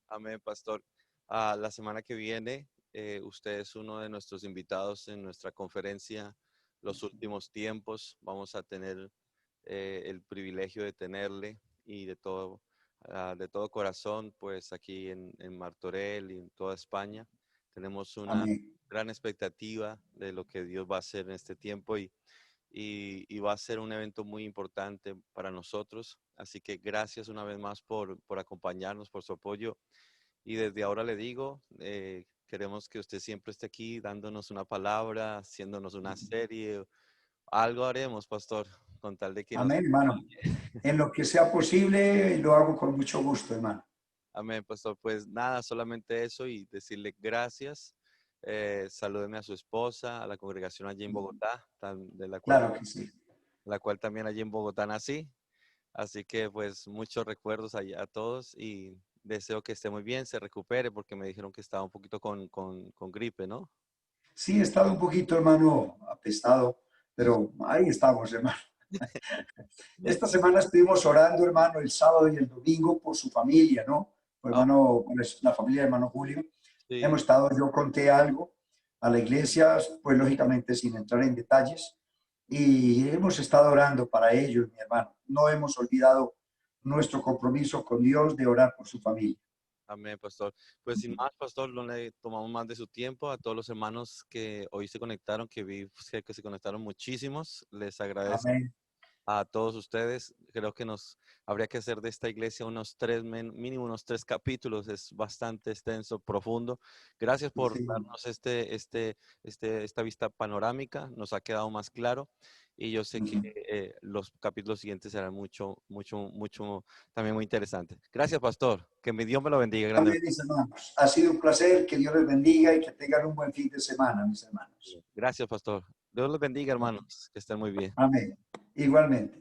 Amén, pastor. La semana que viene, usted es uno de nuestros invitados en nuestra conferencia Los Últimos Tiempos. Vamos a tener el privilegio de tenerle y de todo corazón, pues aquí en Martorell y en toda España. Tenemos una Amén. gran expectativa de lo que Dios va a hacer en este tiempo y va a ser un evento muy importante para nosotros. Así que gracias una vez más por acompañarnos, por su apoyo. Y desde ahora le digo, queremos que usted siempre esté aquí dándonos una palabra, haciéndonos una serie. Algo haremos, pastor, con tal de que nos... Amén, hermano. En lo que sea posible, lo hago con mucho gusto, hermano. Amén, pastor. Pues nada, solamente eso y decirle gracias. Salúdeme a su esposa, a la congregación allí en Bogotá, de Claro que sí. la cual también allí en Bogotá nací. Así que pues muchos recuerdos allá a todos y deseo que esté muy bien, se recupere porque me dijeron que estaba un poquito con gripe, ¿no? Sí, he estado un poquito, hermano, apestado, pero ahí estamos, hermano. Esta semana estuvimos orando, hermano, el sábado y el domingo por su familia, ¿no? Por Ah, hermano, por la familia de hermano Julio. sí, Hemos estado, yo conté algo a la iglesia, pues lógicamente sin entrar en detalles, y hemos estado orando para ellos, mi hermano. No hemos olvidado nuestro compromiso con Dios de orar por su familia. amén, pastor. Pues sin más, pastor, no le tomamos más de su tiempo. A todos los hermanos que hoy se conectaron, que vi que se conectaron muchísimos, les agradezco. Amén. A todos ustedes. Creo que habría que hacer de esta iglesia mínimo unos 3 capítulos. Es bastante extenso, profundo. Gracias por Sí. darnos esta vista panorámica. Nos ha quedado más claro. Y yo sé que los capítulos siguientes serán mucho también muy interesantes. Gracias, pastor. Que mi Dios me lo bendiga Amén, grandemente. mis hermanos. Ha sido un placer, que Dios les bendiga y que tengan un buen fin de semana, mis hermanos. Gracias, pastor. Dios los bendiga, hermanos. Que estén muy bien. Amén. Igualmente.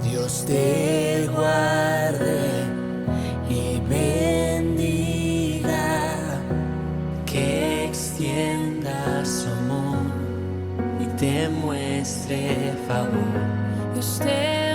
Dios te guarde y bendiga, que extienda su amor y te muestre favor. Usted